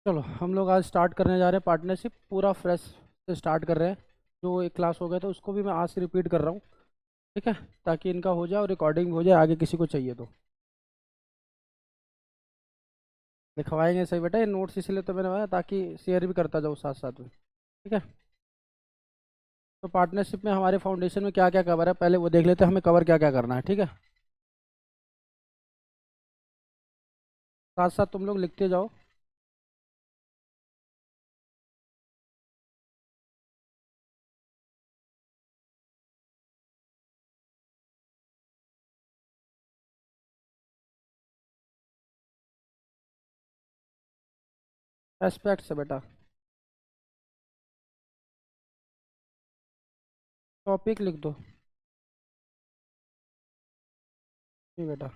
चलो हम लोग आज स्टार्ट करने जा रहे हैं पार्टनरशिप, पूरा फ्रेश से स्टार्ट कर रहे हैं। जो एक क्लास हो गया था उसको भी मैं आज से रिपीट कर रहा हूँ। ठीक है, ताकि इनका हो जाए और रिकॉर्डिंग भी हो जाए, आगे किसी को चाहिए तो लिखवाएंगे। सही बेटा, ये नोट्स इसलिए तो मैंने बनाया ताकि शेयर भी करता जाऊँ साथ साथ में। ठीक है। तो पार्टनरशिप में हमारे फाउंडेशन में क्या क्या कवर है, पहले वो देख लेते हैं हमें कवर क्या क्या करना है। ठीक है, साथ साथ तुम लोग लिखते जाओ। एस्पेक्ट्स है बेटा, टॉपिक लिख दो। जी बेटा।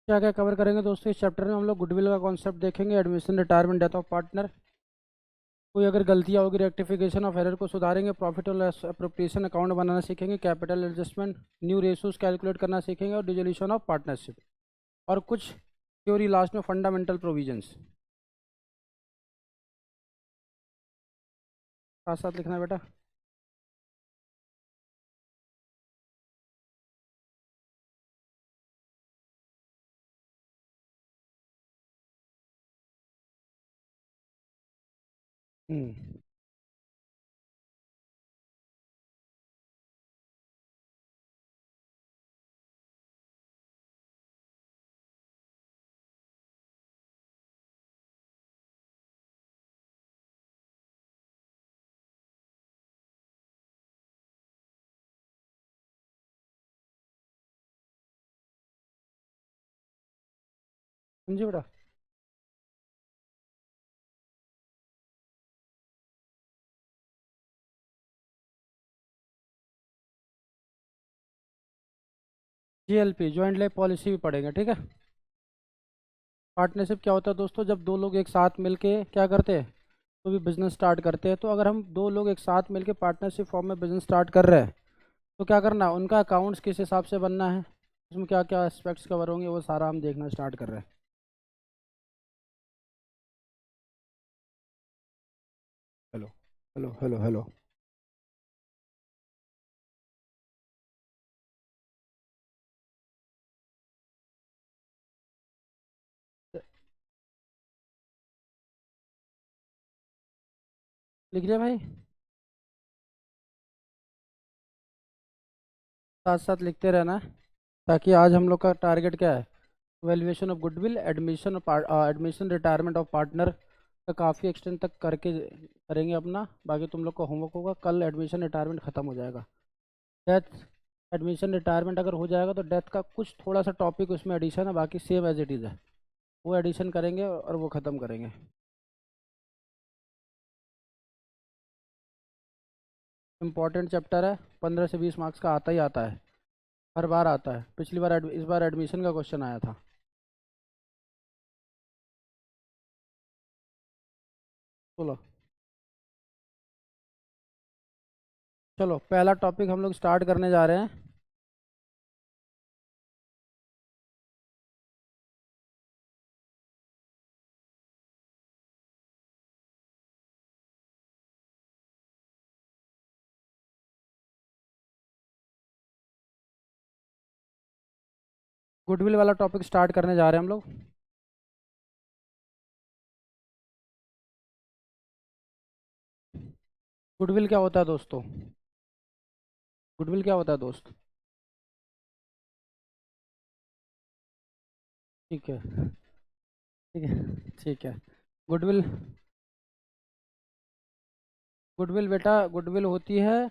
क्या क्या कवर करेंगे दोस्तों इस चैप्टर में? हम लोग गुडविल का कॉन्सेप्ट देखेंगे, admission, retirement, death of partner, कोई अगर गलतियाँ होगी रेक्टिफिकेशन ऑफ एरर को सुधारेंगे, प्रॉफिट और लॉस अप्रोप्रिएशन अकाउंट बनाना सीखेंगे, capital adjustment, new ratios calculate करना सीखेंगे और डिसोल्यूशन ऑफ पार्टनरशिप, और कुछ थ्योरी लास्ट में, फंडामेंटल प्रोविजंस। साथ साथ लिखना है बेटा। हम्म। समझिए बेटा। जीएलपी, जॉइंट लाइफ पॉलिसी भी पढ़ेंगे। ठीक है। पार्टनरशिप क्या होता है दोस्तों? जब दो लोग एक साथ मिलके क्या करते हैं, तो भी बिजनेस स्टार्ट करते हैं। तो अगर हम दो लोग एक साथ मिलके पार्टनरशिप फॉर्म में बिजनेस स्टार्ट कर रहे हैं, तो क्या करना है, उनका अकाउंट्स किस हिसाब से बनना है, उसमें क्या क्या एस्पेक्ट्स कवर होंगे, वो सारा हम देखना स्टार्ट कर रहे हैं। Hello hello hello hello. लिख लिया भाई। साथ साथ लिखते रहना है, ताकि आज हम लोग का टारगेट क्या है, valuation of goodwill, admission, admission retirement of partner का काफ़ी एक्सटेंड तक करके करेंगे अपना। बाकी तुम लोग का होमवर्क होगा, कल एडमिशन रिटायरमेंट ख़त्म हो जाएगा। डेथ, एडमिशन रिटायरमेंट अगर हो जाएगा तो डेथ का कुछ थोड़ा सा टॉपिक उसमें एडिशन है, बाकी सेम एज इट इज़ है, वो एडिशन करेंगे और वो ख़त्म करेंगे। इंपॉर्टेंट चैप्टर है, 15 से 20 मार्क्स का आता ही आता है, हर बार आता है। पिछली बार इस बार एडमिशन का क्वेश्चन आया था। चलो चलो, पहला टॉपिक हम लोग स्टार्ट करने जा रहे हैं। गुडविल वाला टॉपिक स्टार्ट करने जा रहे हैं हम लोग। गुडविल क्या होता है दोस्तों? गुडविल क्या होता है दोस्त? ठीक है, ठीक है, ठीक है। गुडविल, गुडविल बेटा, गुडविल होती है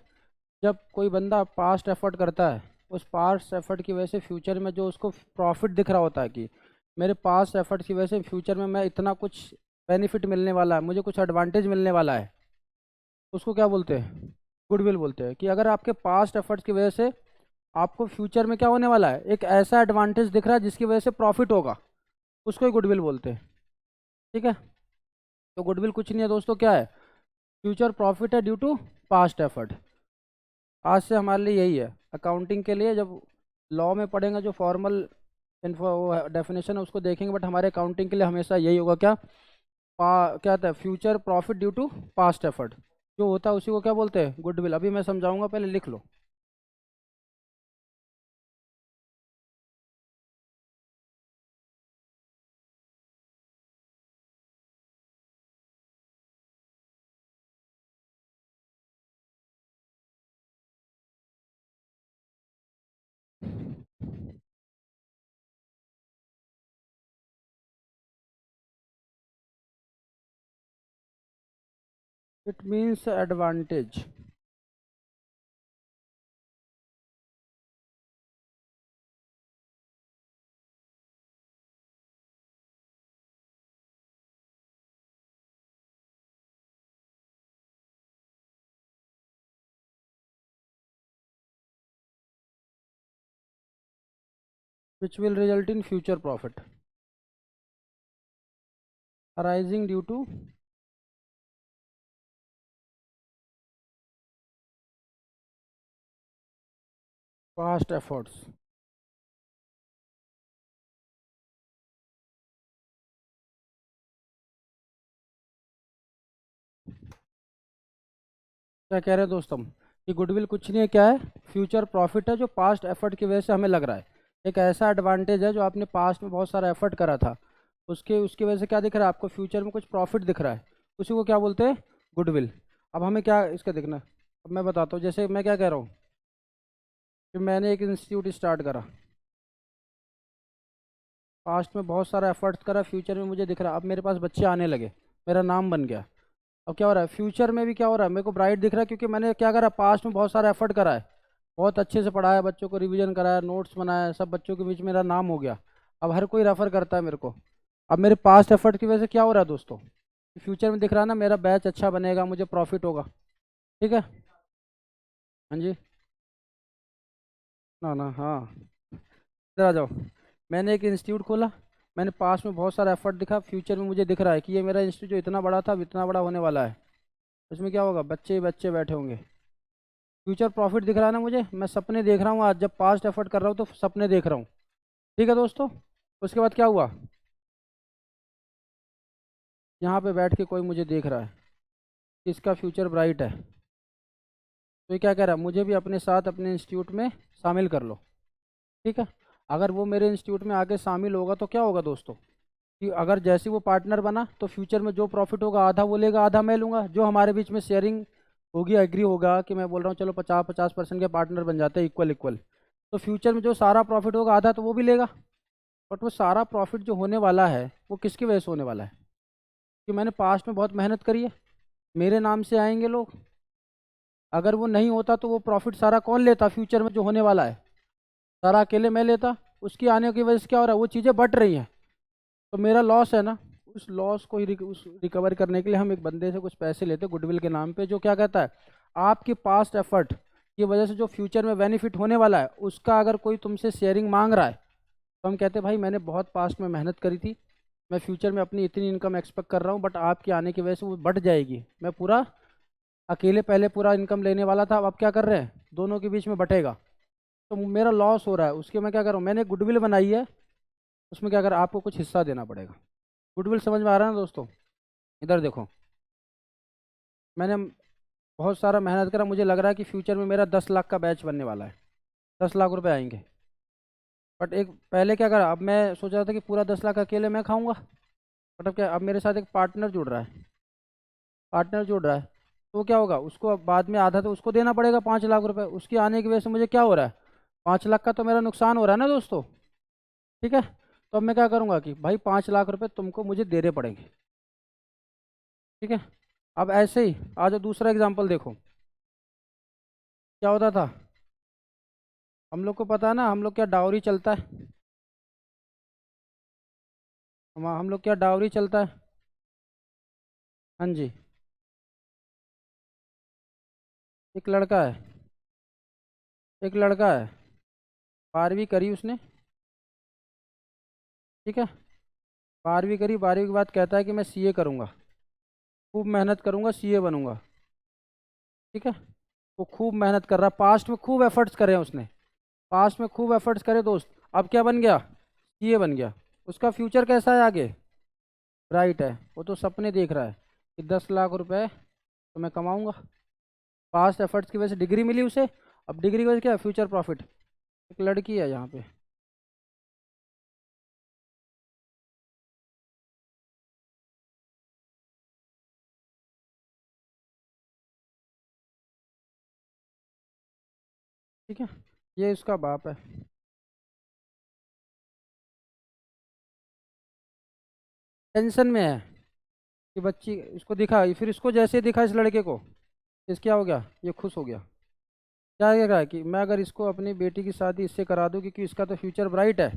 जब कोई बंदा पास्ट एफर्ट करता है, उस पास्ट एफर्ट की वजह से फ्यूचर में जो उसको प्रॉफिट दिख रहा होता है कि मेरे पास्ट एफर्ट की वजह से फ्यूचर में मैं इतना कुछ बेनिफिट मिलने वाला है, मुझे कुछ एडवांटेज मिलने वाला है, उसको क्या बोलते हैं? गुडविल बोलते हैं। कि अगर आपके पास्ट एफर्ट्स की वजह से आपको फ्यूचर में क्या होने वाला है, एक ऐसा एडवांटेज दिख रहा है जिसकी वजह से प्रॉफिट होगा, उसको ही गुडविल बोलते हैं। ठीक है, तो गुडविल कुछ नहीं है दोस्तों, क्या है? फ्यूचर प्रॉफिट है ड्यू टू पास्ट एफर्ट। आज से हमारे लिए यही है, अकाउंटिंग के लिए जब लॉ में पढ़ेंगे जो फॉर्मल इन्फो डेफिनेशन है उसको देखेंगे, बट हमारे अकाउंटिंग के लिए हमेशा यही होगा, क्या क्या होता है? Future profit due to past effort जो होता है उसी को क्या बोलते हैं? गुडविल। अभी मैं समझाऊंगा, पहले लिख लो। It means advantage. Which will result in future profit arising due to past efforts. क्या कह रहे हैं दोस्त हम? कि गुडविल कुछ नहीं है, क्या है? फ्यूचर प्रॉफिट है जो पास्ट एफर्ट की वजह से हमें लग रहा है, एक ऐसा एडवांटेज है जो आपने पास्ट में बहुत सारा एफर्ट करा था, उसके उसकी वजह से क्या दिख रहा है आपको? फ्यूचर में कुछ प्रॉफिट दिख रहा है, उसी को क्या बोलते हैं? गुडविल। अब हमें क्या इसका देखना है? अब मैं बताता हूँ, जैसे मैं क्या कह रहा हूँ कि मैंने एक इंस्टीट्यूट स्टार्ट करा, पास्ट में बहुत सारा एफर्ट्स करा, फ्यूचर में मुझे दिख रहा है अब मेरे पास बच्चे आने लगे, मेरा नाम बन गया। अब क्या हो रहा है? फ्यूचर में भी क्या हो रहा है? मेरे को ब्राइट दिख रहा है, क्योंकि मैंने क्या करा, पास्ट में बहुत सारा एफर्ट करा है, बहुत अच्छे से पढ़ाया, बच्चों को रिवीजन कराया, नोट्स बनाया, सब बच्चों के बीच मेरा नाम हो गया। अब हर कोई रेफर करता है मेरे को। अब मेरे पास्ट एफर्ट की वजह से क्या हो रहा है दोस्तों? फ्यूचर में दिख रहा है ना, मेरा बैच अच्छा बनेगा, मुझे प्रॉफिट होगा। ठीक है। हाँ जी। ना ना, हाँ, इधर आ जाओ। मैंने एक इंस्टीट्यूट खोला, मैंने पास्ट में बहुत सारा एफर्ट दिखा, फ्यूचर में मुझे दिख रहा है कि ये मेरा इंस्टीट्यूट जो इतना बड़ा था अब इतना बड़ा होने वाला है, इसमें क्या होगा? बच्चे ही बच्चे बैठे होंगे। फ्यूचर प्रॉफिट दिख रहा है ना मुझे, मैं सपने देख रहा हूँ आज, जब पास्ट एफर्ट कर रहा हूँ तो सपने देख रहा हूँ। ठीक है दोस्तों। उसके बाद क्या हुआ? यहाँ पे बैठ के कोई मुझे देख रहा है कि इसका फ्यूचर ब्राइट है, तो ये क्या कह रहा है? मुझे भी अपने साथ अपने इंस्टीट्यूट में शामिल कर लो। ठीक है। अगर वो मेरे इंस्टीट्यूट में आके शामिल होगा तो क्या होगा दोस्तों? कि अगर जैसे वो पार्टनर बना तो फ्यूचर में जो प्रॉफिट होगा आधा वो लेगा, आधा मैं लूँगा, जो हमारे बीच में शेयरिंग होगी, एग्री होगा कि मैं बोल रहा हूँ चलो 50-50% के पार्टनर बन जाते हैं, इक्वल इक्वल। तो फ्यूचर में जो सारा प्रॉफिट होगा आधा तो वो भी लेगा। बट वो सारा प्रॉफिट जो होने वाला है वो किसकी वजह से होने वाला है? कि मैंने पास्ट में बहुत मेहनत करी है, मेरे नाम से आएंगे लोग। अगर वो नहीं होता तो वो प्रॉफिट सारा कौन लेता फ्यूचर में जो होने वाला है? सारा अकेले मैं लेता। उसकी आने की वजह से क्या हो रहा है, वो चीज़ें बढ़ रही हैं, तो मेरा लॉस है ना। उस लॉस को ही उस रिकवर करने के लिए हम एक बंदे से कुछ पैसे लेते गुडविल के नाम पे, जो क्या कहता है आपकी पास्ट एफर्ट की वजह से जो फ्यूचर में बेनिफिट होने वाला है उसका अगर कोई तुमसे शेयरिंग मांग रहा है तो हम कहते हैं भाई मैंने बहुत पास्ट में मेहनत करी थी, मैं फ्यूचर में अपनी इतनी इनकम एक्सपेक्ट कर रहा हूँ, बट आपके आने की वजह से वो बढ़ जाएगी। मैं पूरा अकेले पहले पूरा इनकम लेने वाला था, अब क्या कर रहे हैं दोनों के बीच में बटेगा, तो मेरा लॉस हो रहा है। उसके मैं क्या कर रहा हूँ, मैंने गुडविल बनाई है, उसमें क्या कर आपको कुछ हिस्सा देना पड़ेगा। गुडविल समझ में आ रहा है ना दोस्तों? इधर देखो, मैंने बहुत सारा मेहनत करा, मुझे लग रहा है कि फ्यूचर में मेरा 10 लाख का बैच बनने वाला है, 10 लाख रुपए आएंगे। बट एक पहले क्या करा, अब मैं सोच रहा था कि पूरा 10 लाख अकेले मैं खाऊंगा, बट अब क्या, अब मेरे साथ एक पार्टनर जुड़ रहा है, पार्टनर जुड़ रहा है, तो क्या होगा, उसको अब बाद में आधा तो उसको देना पड़ेगा 5 लाख रुपए। उसकी आने की वजह से मुझे क्या हो रहा है, 5 लाख का तो मेरा नुकसान हो रहा है ना दोस्तों। ठीक है, तो अब मैं क्या करूँगा कि भाई 5 लाख रुपए तुमको मुझे देने पड़ेंगे। ठीक है, अब ऐसे ही आ जाओ, दूसरा एग्जाम्पल देखो क्या होता था। हम लोग को पता है ना, हम लोग क्या डाउरी चलता है, हम लोग क्या डाउरी चलता है। हाँ जी, एक लड़का है, एक लड़का है, 12वीं करी उसने। ठीक है, 12वीं करी, 12वीं के बाद कहता है कि मैं सीए करूँगा, खूब मेहनत करूँगा, सीए बनूंगा। ठीक है, वो खूब मेहनत कर रहा, पास्ट में खूब एफर्ट्स करे हैं उसने, पास्ट में खूब एफर्ट्स करे दोस्त। अब क्या बन गया, सीए बन गया। उसका फ्यूचर कैसा है आगे, ब्राइट है। वो तो सपने देख रहा है कि 10 लाख रुपए तो मैं कमाऊंगा, पास्ट एफर्ट्स की वजह से डिग्री मिली उसे। अब डिग्री की वजह से क्या, फ्यूचर प्रॉफिट। एक लड़की है यहाँ पे, ठीक है, ये इसका बाप है। टेंशन में है कि बच्ची, इसको दिखा, फिर इसको जैसे ही दिखा इस लड़के को, इस क्या हो गया, ये खुश हो गया। क्या कह रहा है कि मैं अगर इसको अपनी बेटी की शादी इससे करा दूं क्योंकि इसका तो फ्यूचर ब्राइट है,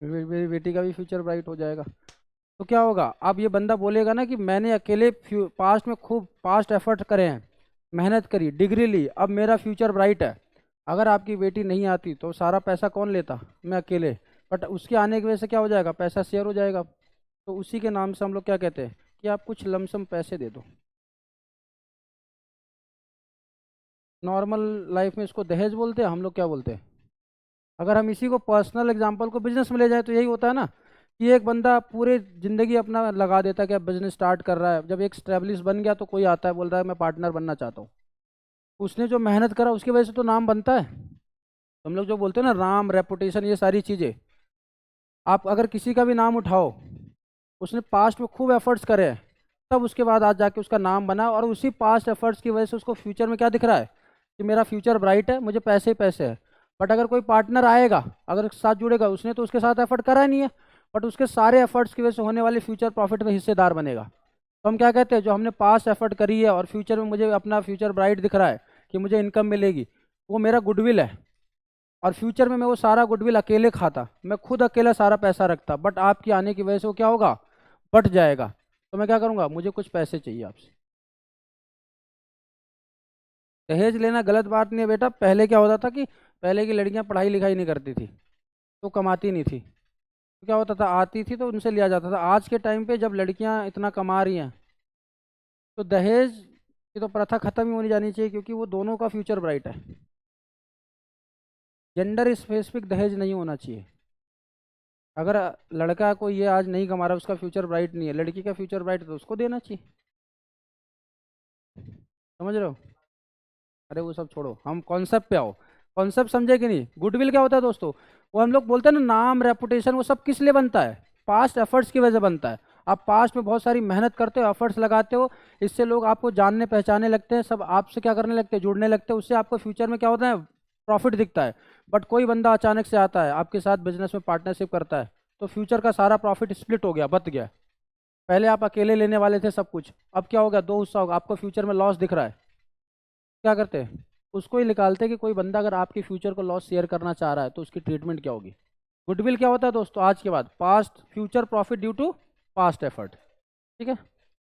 मेरी बेटी का भी फ्यूचर ब्राइट हो जाएगा। तो क्या होगा, अब ये बंदा बोलेगा ना कि मैंने अकेले पास्ट में खूब पास्ट एफर्ट करे हैं, मेहनत करी, डिग्री ली, अब मेरा फ्यूचर ब्राइट है। अगर आपकी बेटी नहीं आती तो सारा पैसा कौन लेता, मैं अकेले। बट उसके आने की वजह से क्या हो जाएगा, पैसा शेयर हो जाएगा। तो उसी के नाम से हम लोग क्या कहते हैं कि आप कुछ लमसम पैसे दे दो। नॉर्मल लाइफ में इसको दहेज बोलते हैं, हम लोग क्या बोलते हैं। अगर हम इसी को पर्सनल एग्जांपल को बिजनेस में ले जाए तो यही होता है ना, कि एक बंदा पूरे ज़िंदगी अपना लगा देता है कि अब बिजनेस स्टार्ट कर रहा है, जब एक स्टेब्लिश बन गया तो कोई आता है बोल रहा है मैं पार्टनर बनना चाहता हूँ। उसने जो मेहनत करा उसकी वजह से तो नाम बनता है। हम लोग जो बोलते हैं ना, नाम, रेपुटेशन, ये सारी चीज़ें, आप अगर किसी का भी नाम उठाओ, उसने पास्ट में खूब एफर्ट्स करे हैं, तब उसके बाद आज जाके उसका नाम बना, और उसी पास्ट एफर्ट्स की वजह से उसको फ्यूचर में क्या दिख रहा है कि मेरा फ्यूचर ब्राइट है, मुझे पैसे ही पैसे है। बट अगर कोई पार्टनर आएगा, अगर साथ जुड़ेगा, उसने तो उसके साथ एफर्ट करा ही नहीं है, बट उसके सारे एफर्ट्स की वजह से होने वाले फ्यूचर प्रॉफिट में हिस्सेदार बनेगा। तो हम क्या कहते हैं, जो हमने पास्ट एफर्ट करी है और फ्यूचर में मुझे अपना फ्यूचर ब्राइट दिख रहा है कि मुझे इनकम मिलेगी, वो मेरा गुडविल है। और फ्यूचर में मैं वो सारा गुडविल अकेले खाता, मैं खुद अकेला सारा पैसा रखता, बट आपकी आने की वजह से वो क्या होगा, बट जाएगा। तो मैं क्या करूँगा, मुझे कुछ पैसे चाहिए आपसे। दहेज लेना गलत बात नहीं है बेटा। पहले क्या होता था कि पहले की लड़कियां पढ़ाई लिखाई नहीं करती थी, तो कमाती नहीं थी, तो क्या होता था, आती थी तो उनसे लिया जाता था। आज के टाइम पे जब लड़कियां इतना कमा रही हैं तो दहेज की तो प्रथा खत्म ही होनी जानी चाहिए, क्योंकि वो दोनों का फ्यूचर ब्राइट है। जेंडर स्पेसिफिक दहेज नहीं होना चाहिए। अगर लड़का को ये आज नहीं कमा रहा, उसका फ्यूचर ब्राइट नहीं है, लड़की का फ्यूचर ब्राइट है, तो उसको देना चाहिए। समझ रहे हो? अरे वो सब छोड़ो, हम कॉन्सेप्ट पे आओ। कॉन्सेप्ट समझे कि नहीं? गुडविल क्या होता है दोस्तों, वो हम लोग बोलते हैं ना, नाम, रेपुटेशन, वो सब किस लिए बनता है, पास्ट एफर्ट्स की वजह से बनता है। आप पास्ट में बहुत सारी मेहनत करते हो, एफर्ट्स लगाते हो, इससे लोग आपको जानने पहचानने लगते हैं, सब आपसे क्या करने लगते हैं, जुड़ने लगते हैं, उससे आपको फ्यूचर में क्या होता है, प्रॉफिट दिखता है। बट कोई बंदा अचानक से आता है आपके साथ बिजनेस में पार्टनरशिप करता है, तो फ्यूचर का सारा प्रॉफिट स्प्लिट हो गया, बच गया। पहले आप अकेले लेने वाले थे सब कुछ, अब क्या हो गया, दो हिस्सा होगा, आपको फ्यूचर में लॉस दिख रहा है। क्या करते हैं, उसको ही निकालते हैं कि कोई बंदा अगर आपके फ्यूचर को लॉस शेयर करना चाह रहा है तो उसकी ट्रीटमेंट क्या होगी। गुडविल क्या होता है दोस्तों, आज के बाद past future profit due to past effort. ठीक है।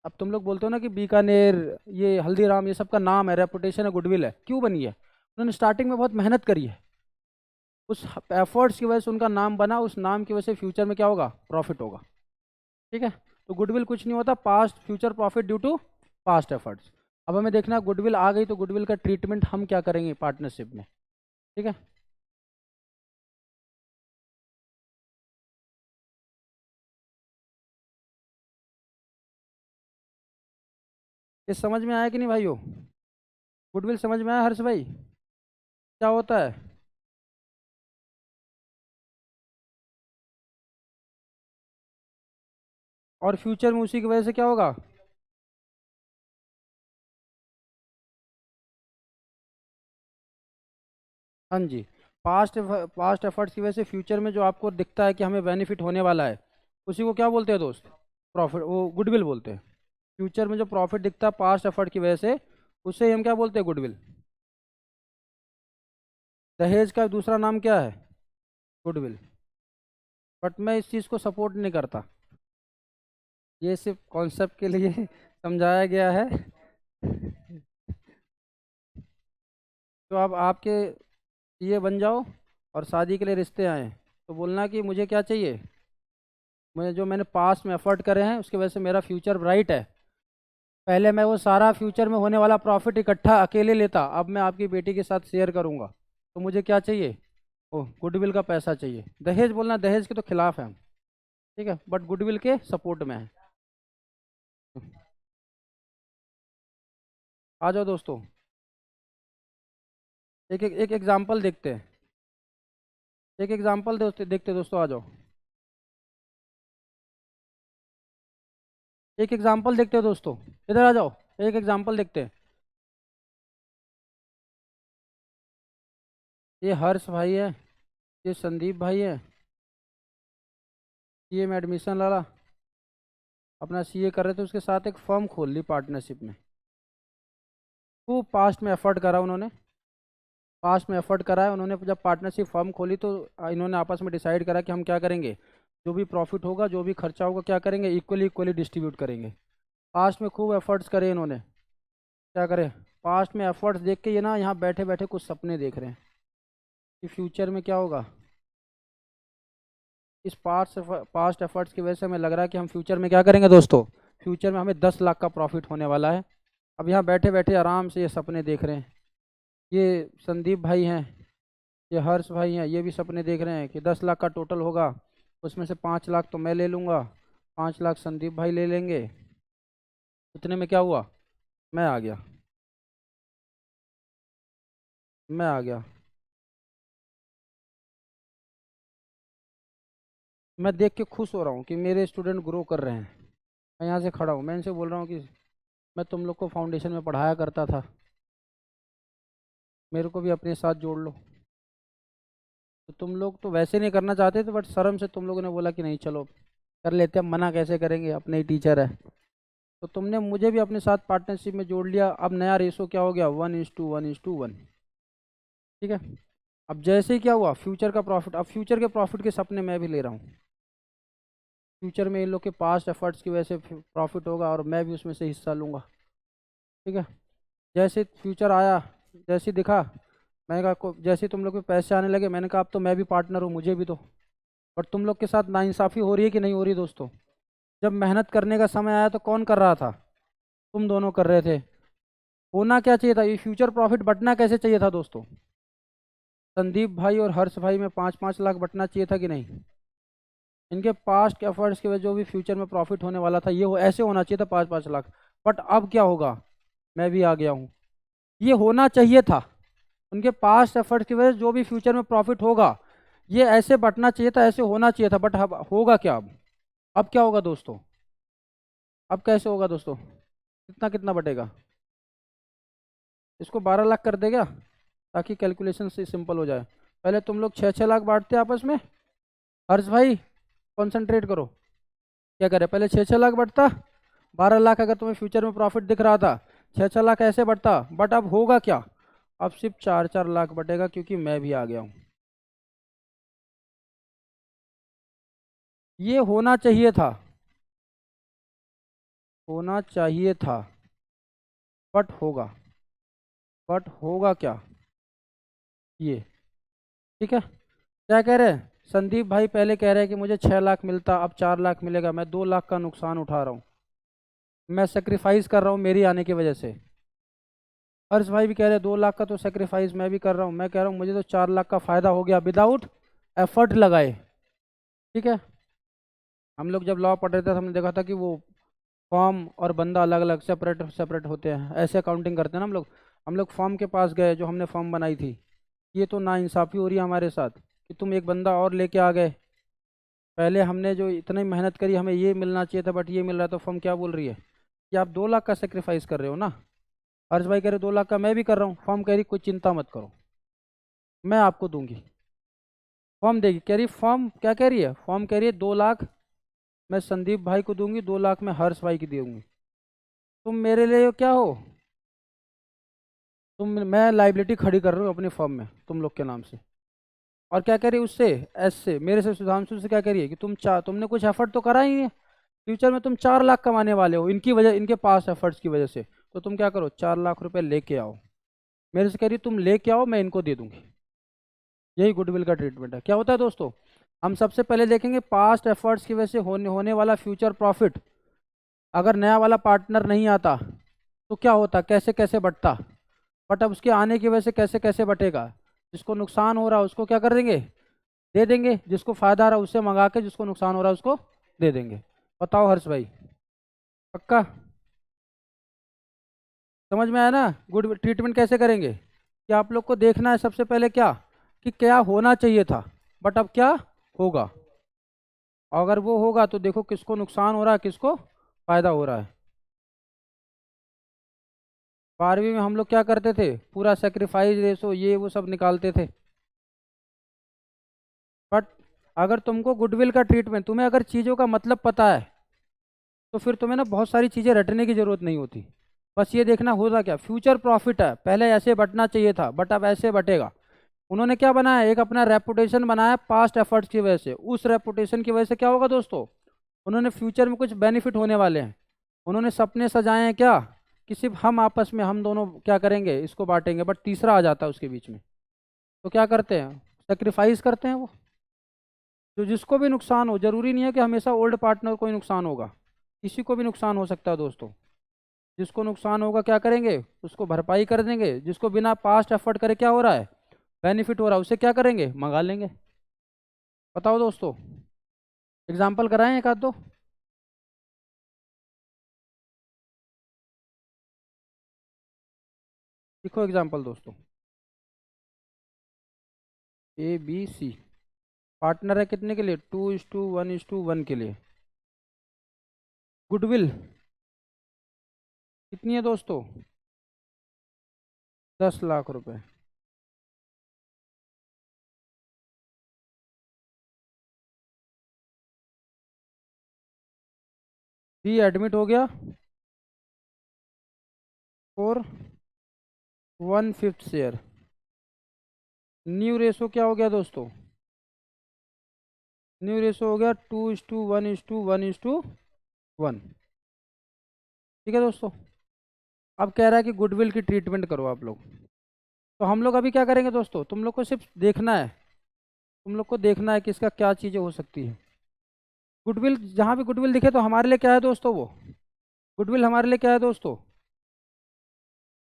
अब तुम लोग बोलते हो ना कि बीकानेर, ये हल्दीराम, ये सब का नाम है, रेपुटेशन है, गुडविल है, क्यों बनी है, उन्होंने स्टार्टिंग में बहुत मेहनत करी है, उस एफर्ट्स की वजह से उनका नाम बना, उस नाम की वजह से फ्यूचर में क्या होगा, प्रॉफिट होगा। ठीक है। तो गुडविल कुछ नहीं होता, past future profit due to past efforts. अब हमें देखना है गुडविल आ गई तो गुडविल का ट्रीटमेंट हम क्या करेंगे पार्टनरशिप में। ठीक है। ये समझ में आया कि नहीं भाइयों, गुडविल समझ में आया हर्ष भाई, क्या होता है। और फ्यूचर में उसी की वजह से क्या होगा। हाँ जी। पास्ट एफर्ट्स की वजह से फ्यूचर में जो आपको दिखता है कि हमें बेनिफिट होने वाला है, उसी को क्या बोलते हैं दोस्त, प्रॉफिट, वो गुडविल बोलते हैं। फ्यूचर में जो प्रॉफिट दिखता है पास्ट एफर्ट की वजह से, उसे ही हम क्या बोलते हैं, गुडविल। दहेज का दूसरा नाम क्या है, गुडविल। बट मैं इस चीज़ को सपोर्ट नहीं करता, ये सिर्फ कॉन्सेप्ट के लिए समझाया गया है। तो अब आपके ये बन जाओ और शादी के लिए रिश्ते आए, तो बोलना कि मुझे क्या चाहिए, मुझे जो मैंने पास्ट में एफर्ट करे हैं उसकी वजह से मेरा फ्यूचर ब्राइट है। पहले मैं वो सारा फ्यूचर में होने वाला प्रॉफिट इकट्ठा अकेले लेता, अब मैं आपकी बेटी के साथ शेयर करूंगा, तो मुझे क्या चाहिए, ओह गुडविल का पैसा चाहिए। दहेज बोलना, दहेज के तो खिलाफ है हम। ठीक है, बट गुडविल के सपोर्ट में है। आ जाओ दोस्तों, एक एक एक एग्जाम्पल देखते हैं, एक एग्जाम्पल देखते दोस्तों, आ जाओ, एक एग्जाम्पल देखते हो दोस्तों, इधर आ जाओ, एक एग्जाम्पल देखते हैं। ये हर्ष भाई है, ये संदीप भाई है, सीए में एडमिशन ला अपना सीए कर रहे थे, उसके साथ एक फर्म खोल ली पार्टनरशिप में। खूब पास्ट में एफर्ट करा उन्होंने, पास्ट में एफर्ट करा है उन्होंने, जब पार्टनरशिप फर्म खोली तो इन्होंने आपस में डिसाइड करा कि हम क्या करेंगे, जो भी प्रॉफिट होगा, जो भी खर्चा होगा, क्या करेंगे, इक्वली इक्वली डिस्ट्रीब्यूट करेंगे। पास्ट में खूब एफर्ट्स करे इन्होंने, क्या करें, पास्ट में एफर्ट्स देख के ये ना यहाँ बैठे बैठे कुछ सपने देख रहे हैं कि फ्यूचर में क्या होगा। इस पास्ट एफर्ट्स की वजह से हमें लग रहा है कि हम फ्यूचर में क्या करेंगे दोस्तों, फ्यूचर में हमें 10 लाख का प्रॉफिट होने वाला है। अब यहाँ बैठे बैठे आराम से ये सपने देख रहे हैं। ये संदीप भाई हैं, ये हर्ष भाई हैं, ये भी सपने देख रहे हैं कि 10 लाख का टोटल होगा, उसमें से 5 लाख तो मैं ले लूँगा, 5 लाख संदीप भाई ले लेंगे। इतने में क्या हुआ, मैं आ गया, मैं आ गया। मैं देख के खुश हो रहा हूँ कि मेरे स्टूडेंट ग्रो कर रहे हैं। मैं यहाँ से खड़ा हूँ, मैं इनसे बोल रहा हूँ कि मैं तुम लोग को फाउंडेशन में पढ़ाया करता था, मेरे को भी अपने साथ जोड़ लो। तो तुम लोग तो वैसे नहीं करना चाहते थे, बट शर्म से तुम लोगों ने बोला कि नहीं चलो कर लेते हैं, मना कैसे करेंगे, अपने ही टीचर है। तो तुमने मुझे भी अपने साथ पार्टनरशिप में जोड़ लिया, अब नया रेशो क्या हो गया, 1:1:1। ठीक है। अब जैसे ही क्या हुआ, फ्यूचर का प्रॉफिट, अब फ्यूचर के प्रॉफिट के सपने मैं भी ले रहा हूँ। फ्यूचर में इन लोग के पास्ट एफर्ट्स की वजह से प्रॉफिट होगा और मैं भी उसमें से हिस्सा लूँगा। ठीक है। जैसे फ्यूचर आया, जैसे दिखा, मैंने कहा जैसे तुम लोग के पैसे आने लगे, मैंने कहा अब तो मैं भी पार्टनर हूँ, मुझे भी दो। बट तुम लोग के साथ नाइंसाफ़ी हो रही है कि नहीं हो रही दोस्तों। जब मेहनत करने का समय आया तो कौन कर रहा था, तुम दोनों कर रहे थे। होना क्या चाहिए था, ये फ्यूचर प्रॉफिट बंटना कैसे चाहिए था दोस्तों, संदीप भाई और हर्ष भाई में 5-5 लाख बंटना चाहिए था कि नहीं। इनके पास्ट एफर्ट्स की वजह जो भी फ्यूचर में प्रॉफिट होने वाला था, ये ऐसे होना चाहिए था 5-5 लाख। बट अब क्या होगा, मैं भी आ गया हूँ, ये होना चाहिए था। उनके पास्ट एफर्ट्स की वजह से जो भी फ्यूचर में प्रॉफिट होगा, ये ऐसे बंटना चाहिए था, ऐसे होना चाहिए था। बट अब होगा क्या, अब क्या होगा दोस्तों, अब कैसे होगा दोस्तों, कितना कितना बटेगा, इसको 12 लाख कर देगा ताकि कैलकुलेशन से सिंपल हो जाए। पहले तुम लोग 6-6 लाख बांटते आपस में। हर्ष भाई कॉन्सेंट्रेट करो, क्या करे, पहले 6-6 लाख बढ़ता, 12 लाख अगर तुम्हें फ्यूचर में प्रॉफिट दिख रहा था, 6-6 लाख ऐसे बढ़ता, बट अब होगा क्या, अब सिर्फ 4-4 लाख बढ़ेगा क्योंकि मैं भी आ गया हूँ। ये होना चाहिए था, होना चाहिए था, बट होगा, बट होगा क्या, ये ठीक है। क्या कह रहे हैं संदीप भाई, पहले कह रहे हैं कि मुझे 6 लाख मिलता, अब 4 लाख मिलेगा, मैं 2 लाख का नुकसान उठा रहा हूँ, मैं सेक्रीफाइस कर रहा हूँ मेरी आने की वजह से। हर्ष भाई भी कह रहे हैं 2 लाख का तो सेक्रीफाइस मैं भी कर रहा हूँ, मैं कह रहा हूँ मुझे तो 4 लाख का फायदा हो गया विदाउट एफर्ट लगाए। ठीक है, हम लोग जब लॉ पढ़ रहे थे हमने देखा था कि वो फॉर्म और बंदा अलग अलग सेपरेट सेपरेट होते हैं, ऐसे अकाउंटिंग करते हैं ना हम लोग। हम लोग फॉर्म के पास गए, जो हमने फॉर्म बनाई थी, ये तो नाइंसाफ़ी हो रही है हमारे साथ कि तुम एक बंदा और लेके आ गए, पहले हमने जो इतनी मेहनत करी हमें ये मिलना चाहिए था बट ये मिल रहा है, तो फर्म क्या बोल रही है कि आप 2 लाख का सेक्रीफाइस कर रहे हो ना। हर्ष भाई कह रहे 2 लाख का मैं भी कर रहा हूँ, फर्म कह रही कोई चिंता मत करो मैं आपको दूंगी, फॉर्म देगी, कह रही फॉर्म क्या कह रही है, फॉर्म कह रही है 2 लाख मैं संदीप भाई को दूंगी, 2 लाख मैं हर्ष भाई की दूंगी। तुम मेरे लिए क्या हो, तुम, मैं लाइबिलिटी खड़ी कर रहा हूँ अपनी फॉर्म में तुम लोग के नाम से। और क्या कह रही है उससे, एस से, मेरे से, सुधांशु से क्या कह रही है कि तुमने कुछ एफर्ट तो करा ही नहीं है, फ्यूचर में तुम 4 लाख कमाने वाले हो इनकी वजह, इनके पास एफर्ट्स की वजह से, तो तुम क्या करो 4 लाख रुपए लेके आओ, मेरे से कह रही तुम लेके आओ मैं इनको दे दूंगी। यही गुडविल का ट्रीटमेंट है। क्या होता है दोस्तों, हम सबसे पहले देखेंगे पास्ट एफर्ट्स की वजह से होने वाला फ्यूचर प्रॉफिट, अगर नया वाला पार्टनर नहीं आता तो क्या होता, कैसे कैसे बढ़ता, बट अब उसके आने की वजह से कैसे कैसे बटेगा, जिसको नुकसान हो रहा है उसको क्या कर देंगे, दे देंगे, जिसको फायदा आ रहा है उससे मंगा के जिसको नुकसान हो रहा है उसको दे देंगे। बताओ हर्ष भाई, पक्का समझ में आया ना, गुड ट्रीटमेंट कैसे करेंगे, कि आप लोग को देखना है सबसे पहले क्या, कि क्या होना चाहिए था बट अब क्या होगा, अगर वो होगा तो देखो किसको नुकसान हो रहा है किसको फायदा हो रहा है। 12वीं में हम लोग क्या करते थे, पूरा सेक्रीफाइस रेशो ये वो सब निकालते थे, बट अगर तुमको गुडविल का ट्रीटमेंट, तुम्हें अगर चीज़ों का मतलब पता है तो फिर तुम्हें ना बहुत सारी चीज़ें रटने की जरूरत नहीं होती, बस ये देखना होगा क्या, फ्यूचर प्रॉफिट है, पहले ऐसे बटना चाहिए था बट अब ऐसे बटेगा। उन्होंने क्या बनाया, एक अपना रेपुटेशन बनाया पास्ट एफर्ट्स की वजह से, उस रेपुटेशन की वजह से क्या होगा दोस्तों, उन्होंने फ्यूचर में कुछ बेनिफिट होने वाले हैं, उन्होंने सपने सजाए हैं क्या, कि सिर्फ हम आपस में हम दोनों क्या करेंगे इसको बांटेंगे, बट तीसरा आ जाता है उसके बीच में, तो क्या करते हैं, सेक्रीफाइस करते हैं वो, तो जिसको भी नुकसान हो, जरूरी नहीं है कि हमेशा ओल्ड पार्टनर को ही नुकसान होगा, किसी को भी नुकसान हो सकता है दोस्तों, जिसको नुकसान होगा क्या करेंगे उसको भरपाई कर देंगे, जिसको बिना पास्ट एफर्ट करे क्या हो रहा है बेनिफिट हो रहा है उसे क्या करेंगे मंगा लेंगे। बताओ दोस्तों, एग्जाम्पल कराएं एक आध दो। लिखो एग्जाम्पल दोस्तों, ABC, पार्टनर है कितने के लिए, 2:1:1 के लिए। गुडविल कितनी है दोस्तों, 10 लाख रुपए। बी एडमिट हो गया और 1/5 शेयर, न्यू रेशो क्या हो गया दोस्तों, न्यू रेशो हो गया 2:1:1:1। ठीक है दोस्तों, अब कह रहा है कि गुडविल की ट्रीटमेंट करो आप लोग, तो हम लोग अभी क्या करेंगे दोस्तों, तुम लोग को सिर्फ देखना है, तुम लोग को देखना है कि इसका क्या चीज़ें हो सकती है। गुडविल, जहाँ भी गुडविल दिखे तो हमारे लिए क्या है दोस्तों, वो गुडविल हमारे लिए क्या है दोस्तों,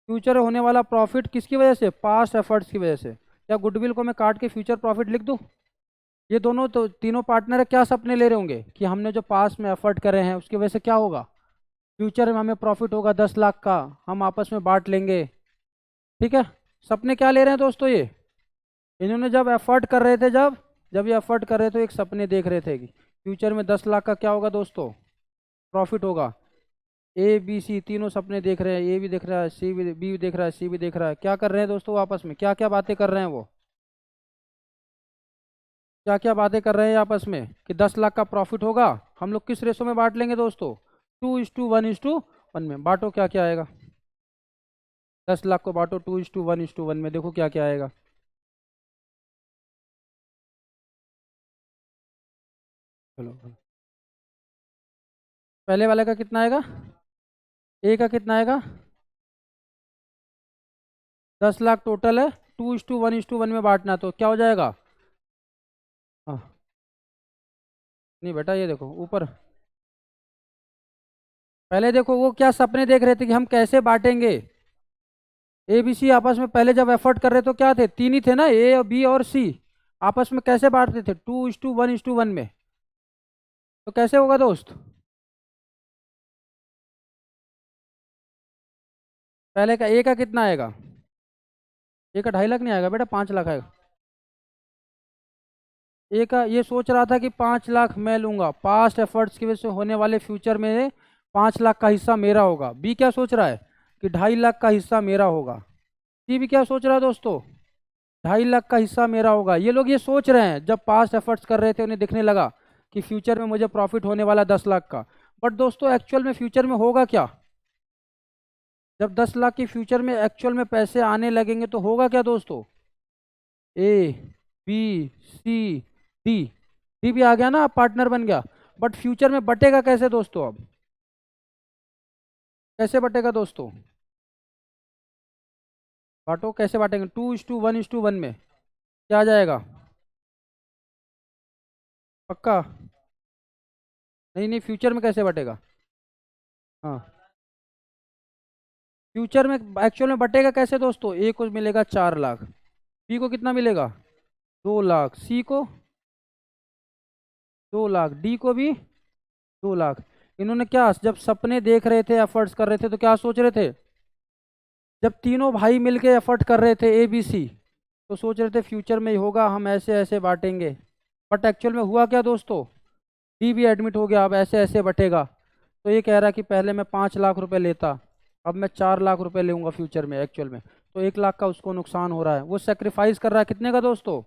फ्यूचर होने वाला प्रॉफिट, किसकी वजह से, पास्ट एफर्ट्स की वजह से। क्या गुडविल को मैं काट के फ्यूचर प्रॉफिट लिख दूँ, ये दोनों तो तीनों पार्टनर है, क्या सपने ले रहे होंगे कि हमने जो पास्ट में एफर्ट करे हैं उसकी वजह से क्या होगा, फ्यूचर में हमें प्रॉफिट होगा 10 लाख का, हम आपस में बांट लेंगे। ठीक है, सपने क्या ले रहे हैं दोस्तों, ये इन्होंने जब एफर्ट कर रहे थे, जब जब ये एफर्ट कर रहे थे तो एक सपने देख रहे थे कि फ्यूचर में 10 लाख का क्या होगा दोस्तों प्रॉफिट होगा, ए बी सी तीनों सपने देख रहे हैं, ए भी देख रहा है, सी भी, बी भी देख रहा है, सी भी देख रहा है। क्या कर रहे हैं दोस्तों? आपस में क्या क्या बातें कर रहे हैं वो? क्या क्या बातें कर रहे हैं आपस में कि 10 लाख का प्रॉफिट होगा। हम लोग किस रेशो में बांट लेंगे दोस्तों? 2:1:1 में। बांटो क्या क्या आएगा। 10 लाख को बांटो 2:1:1 में, देखो क्या क्या आएगा। चलो पहले वाले का कितना आएगा? ए का कितना आएगा? 10 लाख टोटल है, 2:1:1 में बांटना, तो क्या हो जाएगा? हाँ, नहीं बेटा ये देखो ऊपर। पहले देखो वो क्या सपने देख रहे थे कि हम कैसे बांटेंगे। ए बी सी आपस में पहले जब एफर्ट कर रहे तो क्या थे? तीन ही थे ना, ए और बी और सी। आपस में कैसे बांटते थे? 2:1:1 में। तो कैसे होगा दोस्त? पहले का ए का कितना आएगा? ए का 2.5 लाख नहीं आएगा बेटा, 5 लाख आएगा। ए का ये सोच रहा था कि 5 लाख मैं लूंगा, पास्ट एफर्ट्स की वजह से होने वाले फ्यूचर में 5 लाख का हिस्सा मेरा होगा। बी क्या सोच रहा है? कि 2.5 लाख का हिस्सा मेरा होगा। सी भी क्या सोच रहा है दोस्तों? 2.5 लाख का हिस्सा मेरा होगा। ये लोग ये सोच रहे हैं, जब पास्ट एफर्ट्स कर रहे थे उन्हें दिखने लगा कि फ्यूचर में मुझे प्रॉफिट होने वाला 10 लाख का। बट दोस्तों एक्चुअल में फ्यूचर में होगा क्या? जब 10 लाख की फ्यूचर में एक्चुअल में पैसे आने लगेंगे तो होगा क्या दोस्तों? A B C D, D भी आ गया ना, अब पार्टनर बन गया। बट फ्यूचर में बटेगा कैसे दोस्तों? अब कैसे बटेगा दोस्तों? बांटो कैसे बांटेंगे? 2:1:1 में क्या आ जाएगा? पक्का? नहीं नहीं, फ्यूचर में कैसे बटेगा? हाँ, फ्यूचर में एक्चुअल में बटेगा कैसे दोस्तों? ए को मिलेगा 4 लाख, बी को कितना मिलेगा? 2 लाख, सी को 2 लाख, डी को भी 2 लाख। इन्होंने क्या, जब सपने देख रहे थे, एफर्ट्स कर रहे थे, तो क्या सोच रहे थे? जब तीनों भाई मिलके एफर्ट कर रहे थे ए बी सी, तो सोच रहे थे फ्यूचर में ही होगा, हम ऐसे ऐसे बांटेंगे। बट एक्चुअल में हुआ क्या दोस्तों? डी भी एडमिट हो गया, अब ऐसे ऐसे बटेगा। तो ये कह रहा है कि पहले मैं 5 लाख रुपए लेता, अब मैं 4 लाख रुपए लूंगा फ्यूचर में एक्चुअल में। तो 1 लाख का उसको नुकसान हो रहा है, वो सेक्रीफाइस कर रहा है कितने का दोस्तों?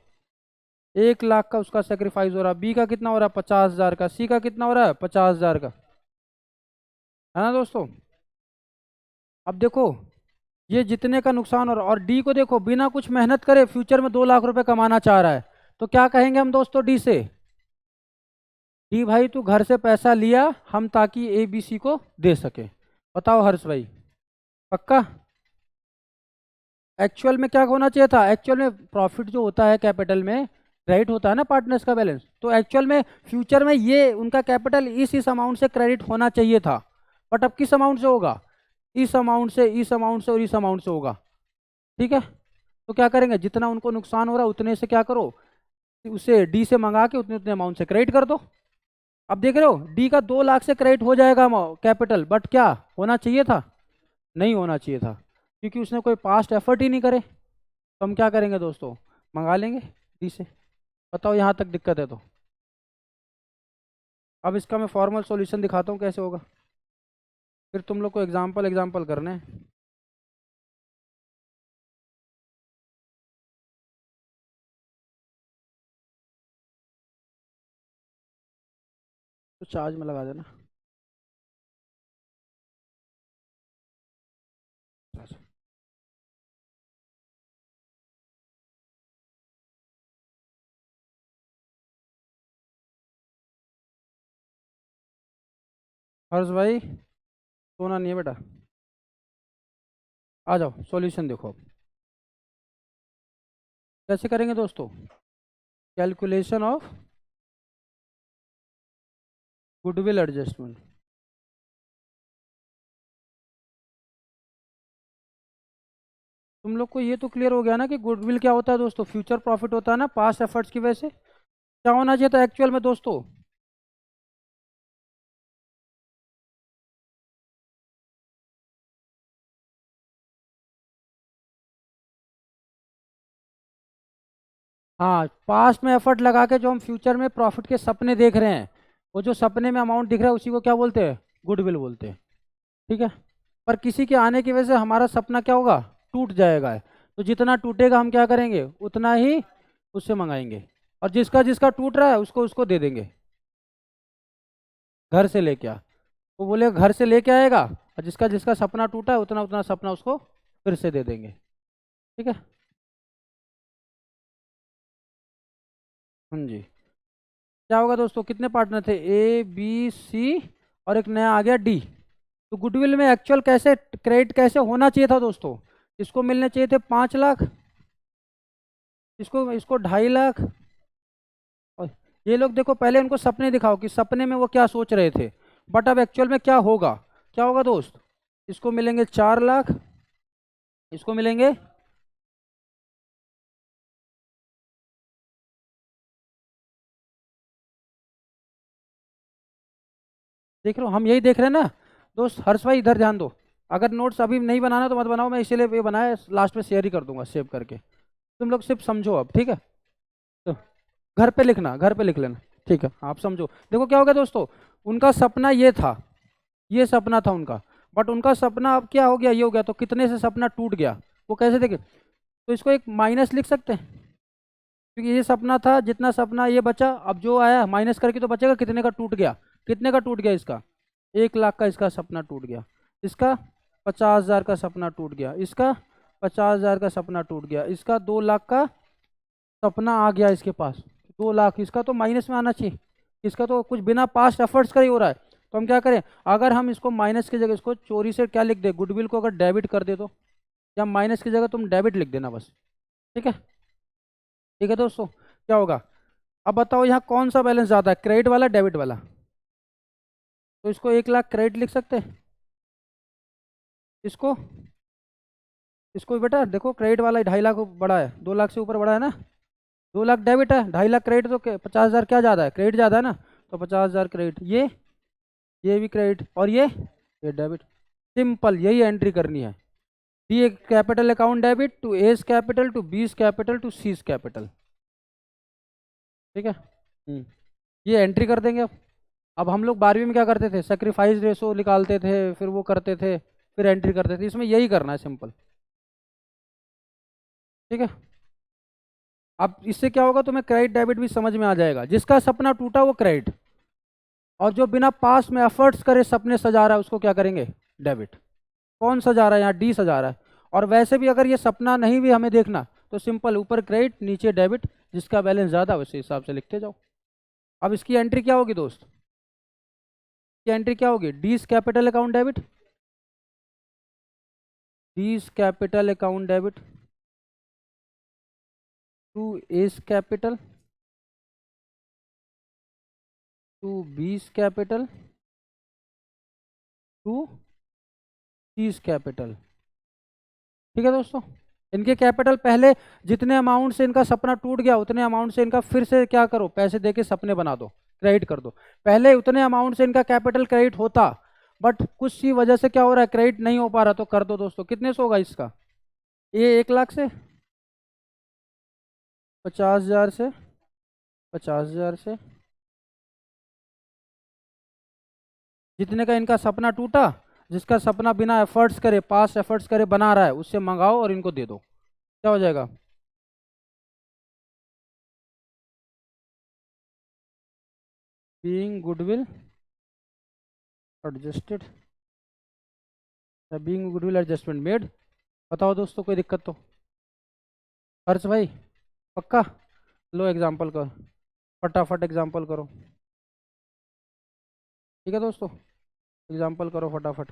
1 लाख का उसका सेक्रीफाइस हो रहा है। बी का कितना हो रहा है? 50,000 का। सी का कितना हो रहा है? 50,000 का। है ना दोस्तों? अब देखो ये जितने का नुकसान हो रहा है, और डी को देखो बिना कुछ मेहनत करे फ्यूचर में 2 लाख रुपए कमाना चाह रहा है। तो क्या कहेंगे हम दोस्तों डी से? डी भाई तू घर से पैसा लिया हम ताकि ए बी सी को दे सके। बताओ हर्ष भाई, पक्का? एक्चुअल में क्या होना चाहिए था? एक्चुअल में प्रॉफिट जो होता है कैपिटल में, क्रेडिट होता है ना पार्टनर्स का बैलेंस, तो एक्चुअल में फ्यूचर में ये उनका कैपिटल इस अमाउंट से क्रेडिट होना चाहिए था। बट अब किस अमाउंट से होगा? इस अमाउंट से, इस अमाउंट से और इस अमाउंट से होगा। ठीक है, तो क्या करेंगे? जितना उनको नुकसान हो रहा है उतने से क्या करो, उसे डी से मंगा के उतने उतने अमाउंट से क्रेडिट कर दो। अब देख रहे हो डी का 2 लाख से क्रेडिट हो जाएगा कैपिटल, बट क्या होना चाहिए था? नहीं होना चाहिए था, क्योंकि उसने कोई पास्ट एफर्ट ही नहीं करे। तो हम क्या करेंगे दोस्तों? मंगा लेंगे डी से। बताओ यहाँ तक दिक्कत है तो? अब इसका मैं फॉर्मल सॉल्यूशन दिखाता हूँ कैसे होगा, फिर तुम लोग को एग्जाम्पल एग्जाम्पल करने हैं। तो चार्ज में लगा देना। हर्ष भाई सोना नहीं है बेटा, आ जाओ सॉल्यूशन देखो अब। कैसे करेंगे दोस्तों? Calculation of goodwill adjustment. तुम लोग को ये तो क्लियर हो गया ना कि गुडविल क्या होता है दोस्तों? फ्यूचर प्रॉफिट होता है ना पास्ट एफर्ट्स की वजह से। क्या होना चाहिए था एक्चुअल में दोस्तों? हाँ, पास्ट में एफर्ट लगा के जो हम फ्यूचर में प्रॉफिट के सपने देख रहे हैं, वो जो सपने में अमाउंट दिख रहा है उसी को क्या बोलते हैं? गुडविल बोलते हैं। ठीक है। पर किसी के आने की वजह से हमारा सपना क्या होगा, टूट जाएगा। तो जितना टूटेगा हम क्या करेंगे, उतना ही उससे मंगाएंगे। और जिसका जिसका टूट रहा है उसको उसको दे देंगे, घर से लेके आ। वो बोले घर से लेके आएगा, और जिसका जिसका सपना टूटा है उतना उतना सपना उसको फिर से दे देंगे। ठीक है। हाँ जी। क्या होगा दोस्तों, कितने पार्टनर थे, ए बी सी, और एक नया आ गया डी। तो गुडविल में एक्चुअल कैसे क्रेडिट कैसे होना चाहिए था दोस्तों, इसको मिलने चाहिए थे 5 लाख, इसको इसको 2.5 लाख। और ये लोग देखो, पहले उनको सपने दिखाओ कि सपने में वो क्या सोच रहे थे, बट अब एक्चुअल में क्या होगा। क्या होगा दोस्त, इसको मिलेंगे 4 लाख, इसको मिलेंगे, देख रहे हो, हम यही देख रहे हैं ना दोस्त। हर्ष भाई इधर ध्यान दो, अगर नोट्स अभी नहीं बनाना तो मत बनाओ, मैं इसीलिए ये बनाया, लास्ट में शेयर ही कर दूंगा सेव करके। तुम लोग सिर्फ समझो अब, ठीक है। तो घर पे लिखना, घर पे लिख लेना, ठीक है, आप समझो। देखो क्या हो गया दोस्तों, उनका सपना ये था, ये सपना था उनका, बट उनका सपना अब क्या हो गया, ये हो गया। तो कितने से सपना टूट गया, वो कैसे देखे, तो इसको एक माइनस लिख सकते हैं, क्योंकि ये सपना था, जितना सपना ये बचा, अब जो आया माइनस करके तो बचेगा, कितने का टूट गया, कितने का टूट गया, इसका 1 लाख का इसका सपना टूट गया, इसका 50,000 का सपना टूट गया, इसका 50,000 का सपना टूट गया, इसका 2 लाख का सपना आ गया इसके पास, 2 लाख, इसका तो माइनस में आना चाहिए, इसका तो कुछ बिना पास्ट एफर्ट्स का ही हो रहा है। तो हम क्या करें, अगर हम इसको माइनस की जगह इसको चोरी से क्या लिख दे, गुडविल को अगर डेबिट कर दे, तो या माइनस की जगह तुम डेबिट लिख देना बस। ठीक है। ठीक है दोस्तों, क्या होगा, अब बताओ यहाँ कौन सा बैलेंस ज़्यादा है, क्रेडिट वाला डेबिट वाला। तो इसको 1 लाख क्रेडिट लिख सकते हैं, इसको इसको बेटा देखो, क्रेडिट वाला 2.5 लाख बड़ा है, 2 लाख से ऊपर बड़ा है ना, 2 लाख डेबिट है, 2.5 लाख क्रेडिट, तो 50,000 क्या ज़्यादा है, क्रेडिट ज़्यादा है ना। तो 50,000 क्रेडिट, ये भी क्रेडिट, और ये डेबिट। सिंपल यही एंट्री करनी है, D A capital account debit to A's capital to B's capital to C's capital. ठीक है। ये एंट्री कर देंगे अब हम लोग 12वीं में क्या करते थे, सेक्रीफाइस रेशो निकालते थे, फिर वो करते थे, फिर एंट्री करते थे, इसमें यही करना है सिंपल। ठीक है। अब इससे क्या होगा, तुम्हें क्रेडिट डेबिट भी समझ में आ जाएगा, जिसका सपना टूटा वो क्रेडिट, और जो बिना पास में एफर्ट्स करे सपने सजा रहा है उसको क्या करेंगे, डेबिट। कौन सजा रहा है, यहाँ डी सजा रहा है। और वैसे भी अगर ये सपना नहीं भी हमें देखना, तो सिंपल ऊपर क्रेडिट नीचे डेबिट, जिसका बैलेंस ज़्यादा वैसे हिसाब से लिखते जाओ। अब इसकी एंट्री क्या होगी दोस्त, की एंट्री क्या होगी, D's capital account debit, D's capital account debit to A's capital to B's capital to C's capital. ठीक है दोस्तों, इनके कैपिटल पहले जितने अमाउंट से इनका सपना टूट गया उतने अमाउंट से इनका फिर से क्या करो, पैसे देके सपने बना दो, क्रेडिट कर दो। पहले उतने अमाउंट से इनका कैपिटल क्रेडिट होता, बट कुछ सी वजह से क्या हो रहा है, क्रेडिट नहीं हो पा रहा, तो कर दो दोस्तों। कितने से होगा इसका, ये 1 लाख से, 50,000 से, 50,000 से, जितने का इनका सपना टूटा, जिसका सपना बिना एफर्ट्स करे, पास एफर्ट्स करे बना रहा है, उससे मंगाओ और इनको दे दो, क्या हो जाएगा, being goodwill adjusted, being goodwill adjustment made. बताओ दोस्तों, कोई दिक्कत तो, हर्ष भाई पक्का, लो एग्जाम्पल करो, फटाफट एग्जाम्पल करो। ठीक है दोस्तों, एग्जाम्पल करो फटाफट।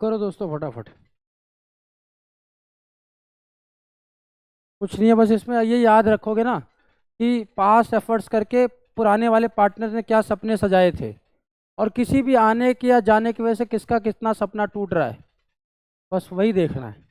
करो दोस्तों फटाफट। कुछ नहीं है, बस इसमें ये याद रखोगे ना कि पास्ट एफर्ट्स करके पुराने वाले पार्टनर ने क्या सपने सजाए थे, और किसी भी आने की या जाने की वजह से किसका कितना सपना टूट रहा है, बस वही देखना है।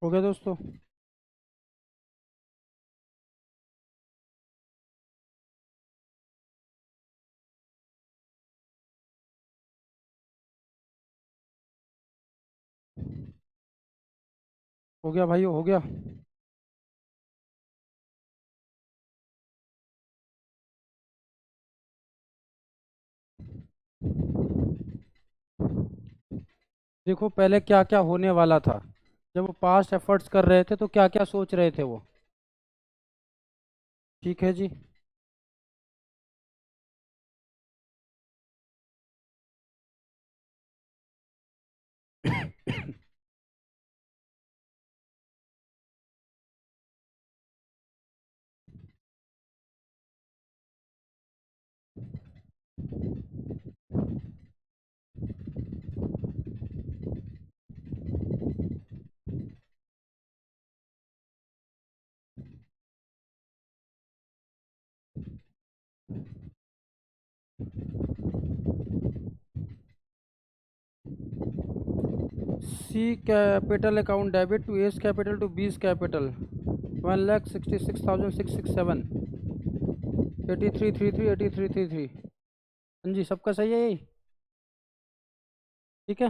हो गया दोस्तों। हो गया भाई, हो गया। देखो पहले क्या क्या होने वाला था, जब वो पास्ट एफर्ट्स कर रहे थे तो क्या क्या सोच रहे थे वो। ठीक है जी। C capital account debit to A's capital to B's capital 1,66,667, 8333, 8333। हाँ जी, सबका सही है यही। ठीक है।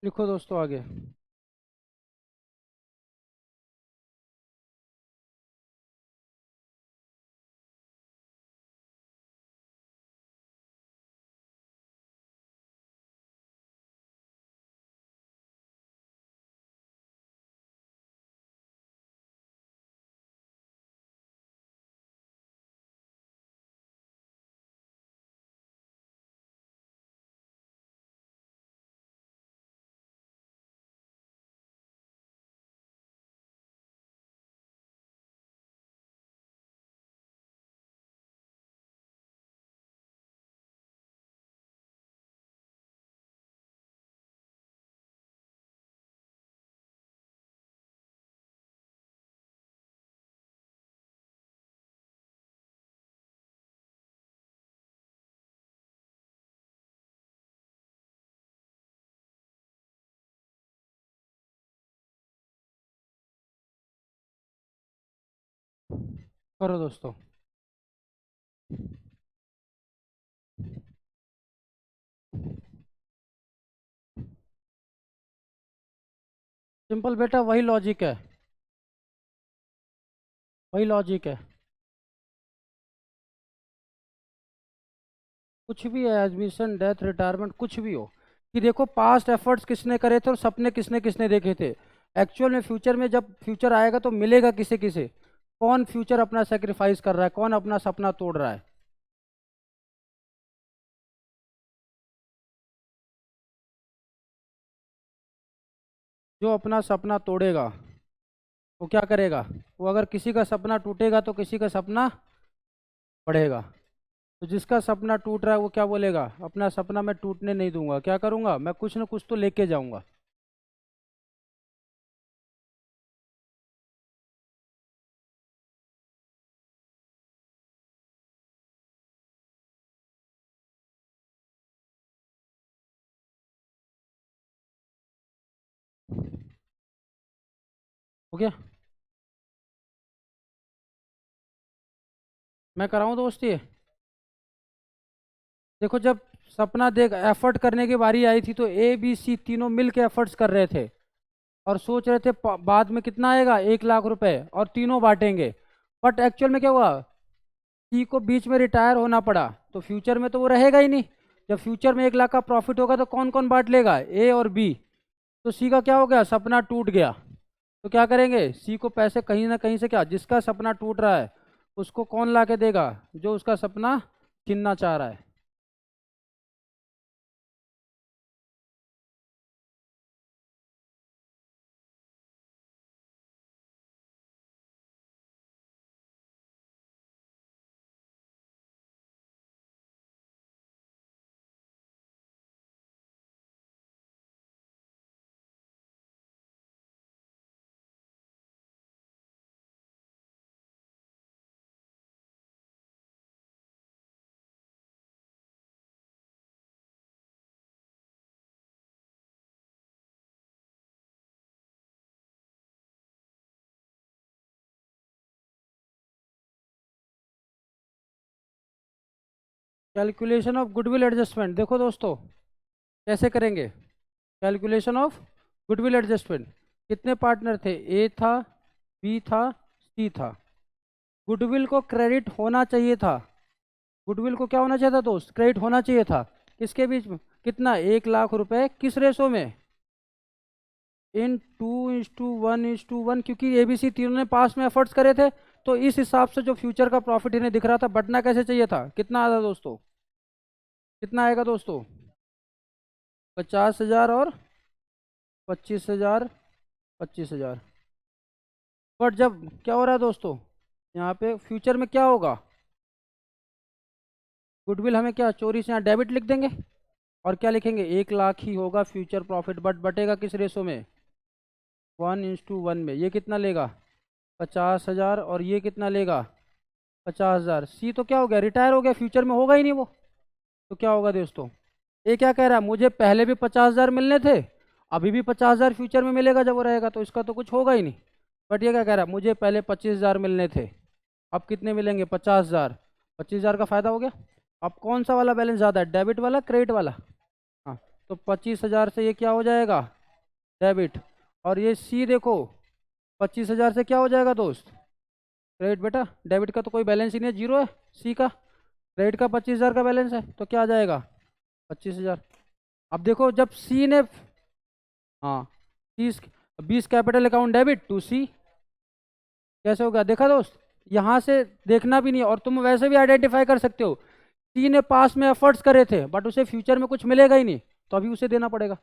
लिखो दोस्तों आगे। करो दोस्तों। सिंपल बेटा, वही लॉजिक है, वही लॉजिक है। कुछ भी है, एडमिशन, डेथ, रिटायरमेंट, कुछ भी हो, कि देखो पास्ट एफर्ट्स किसने करे थे और सपने किसने किसने देखे थे। एक्चुअल में फ्यूचर में जब फ्यूचर आएगा तो मिलेगा किसे किसे, कौन फ्यूचर अपना सेक्रीफाइस कर रहा है, कौन अपना सपना तोड़ रहा है। जो अपना सपना तोड़ेगा वो क्या करेगा, वो अगर किसी का सपना टूटेगा तो किसी का सपना बढ़ेगा। तो जिसका सपना टूट रहा है वो क्या बोलेगा, अपना सपना मैं टूटने नहीं दूंगा, क्या करूंगा मैं, कुछ ना कुछ तो लेके जाऊंगा। हो गया? मैं कराऊँ दोस्त ये? देखो, जब सपना देख एफर्ट करने की बारी आई थी तो ए बी सी तीनों मिल के एफर्ट्स कर रहे थे और सोच रहे थे बाद में कितना आएगा, 1 लाख रुपए, और तीनों बांटेंगे। बट एक्चुअल में क्या हुआ, सी को बीच में रिटायर होना पड़ा, तो फ्यूचर में तो वो रहेगा ही नहीं। जब फ्यूचर में 1 लाख का प्रॉफिट होगा तो कौन कौन बांट लेगा, ए और बी। तो सी का क्या हो गया, सपना टूट गया। तो क्या करेंगे, सी को पैसे कहीं ना कहीं से, क्या जिसका सपना टूट रहा है उसको कौन ला के देगा, जो उसका सपना छीनना चाह रहा है। कैलकुलेशन ऑफ गुडविल एडजस्टमेंट, देखो दोस्तों कैसे करेंगे। कैलकुलेशन ऑफ गुडविल एडजस्टमेंट, कितने पार्टनर थे, ए था, बी था, सी था। गुडविल को क्रेडिट होना चाहिए था। गुडविल को क्या होना चाहिए था दोस्त, क्रेडिट होना चाहिए था। किसके बीच में, कितना, 1 लाख रुपए, किस रेशो में, इन 2:1:1, क्योंकि एबीसी तीनों ने पास में एफर्ट्स करे थे। तो इस हिसाब से जो फ्यूचर का प्रॉफिट इन्हें दिख रहा था, बढ़ना कैसे चाहिए था, कितना आया दोस्तों, कितना आएगा दोस्तों, 50,000 और 25,000, 25,000। बट जब क्या हो रहा है दोस्तों, यहाँ पे फ्यूचर में क्या होगा, गुडविल हमें क्या चोरी से यहाँ डेबिट लिख देंगे, और क्या लिखेंगे, 1 लाख ही होगा फ्यूचर प्रॉफिट, बट बटेगा किस रेशो में, 1:1 में। ये कितना लेगा, 50,000, और ये कितना लेगा, 50,000। सी तो क्या हो गया, रिटायर हो गया, फ्यूचर में होगा ही नहीं वो। तो क्या होगा दोस्तों, ये क्या कह रहा है, मुझे पहले भी 50,000 मिलने थे, अभी भी 50,000 फ्यूचर में मिलेगा जब वो रहेगा, तो इसका तो कुछ होगा ही नहीं। बट ये क्या कह रहा है, मुझे पहले 25,000 मिलने थे, अब कितने मिलेंगे, 50,000। 25,000 का फायदा हो गया। अब कौन सा वाला बैलेंस ज़्यादा है, डेबिट वाला, क्रेडिट वाला। हाँ, तो 25,000 से ये क्या हो जाएगा, डेबिट। और ये सी देखो, 25,000 से क्या हो जाएगा दोस्त, क्रेडिट। बेटा डेबिट का तो कोई बैलेंस ही नहीं है, जीरो है सी का। क्रेडिट का 25,000 का बैलेंस है, तो क्या आ जाएगा, 25,000। अब देखो जब सी ने, हाँ, 20 कैपिटल अकाउंट डेबिट टू सी, कैसे होगा, देखा दोस्त। यहाँ से देखना भी नहीं, और तुम वैसे भी आइडेंटिफाई कर सकते हो, सी ने पास में एफर्ट्स करे थे बट उसे फ्यूचर में कुछ मिलेगा ही नहीं, तो अभी उसे देना पड़ेगा।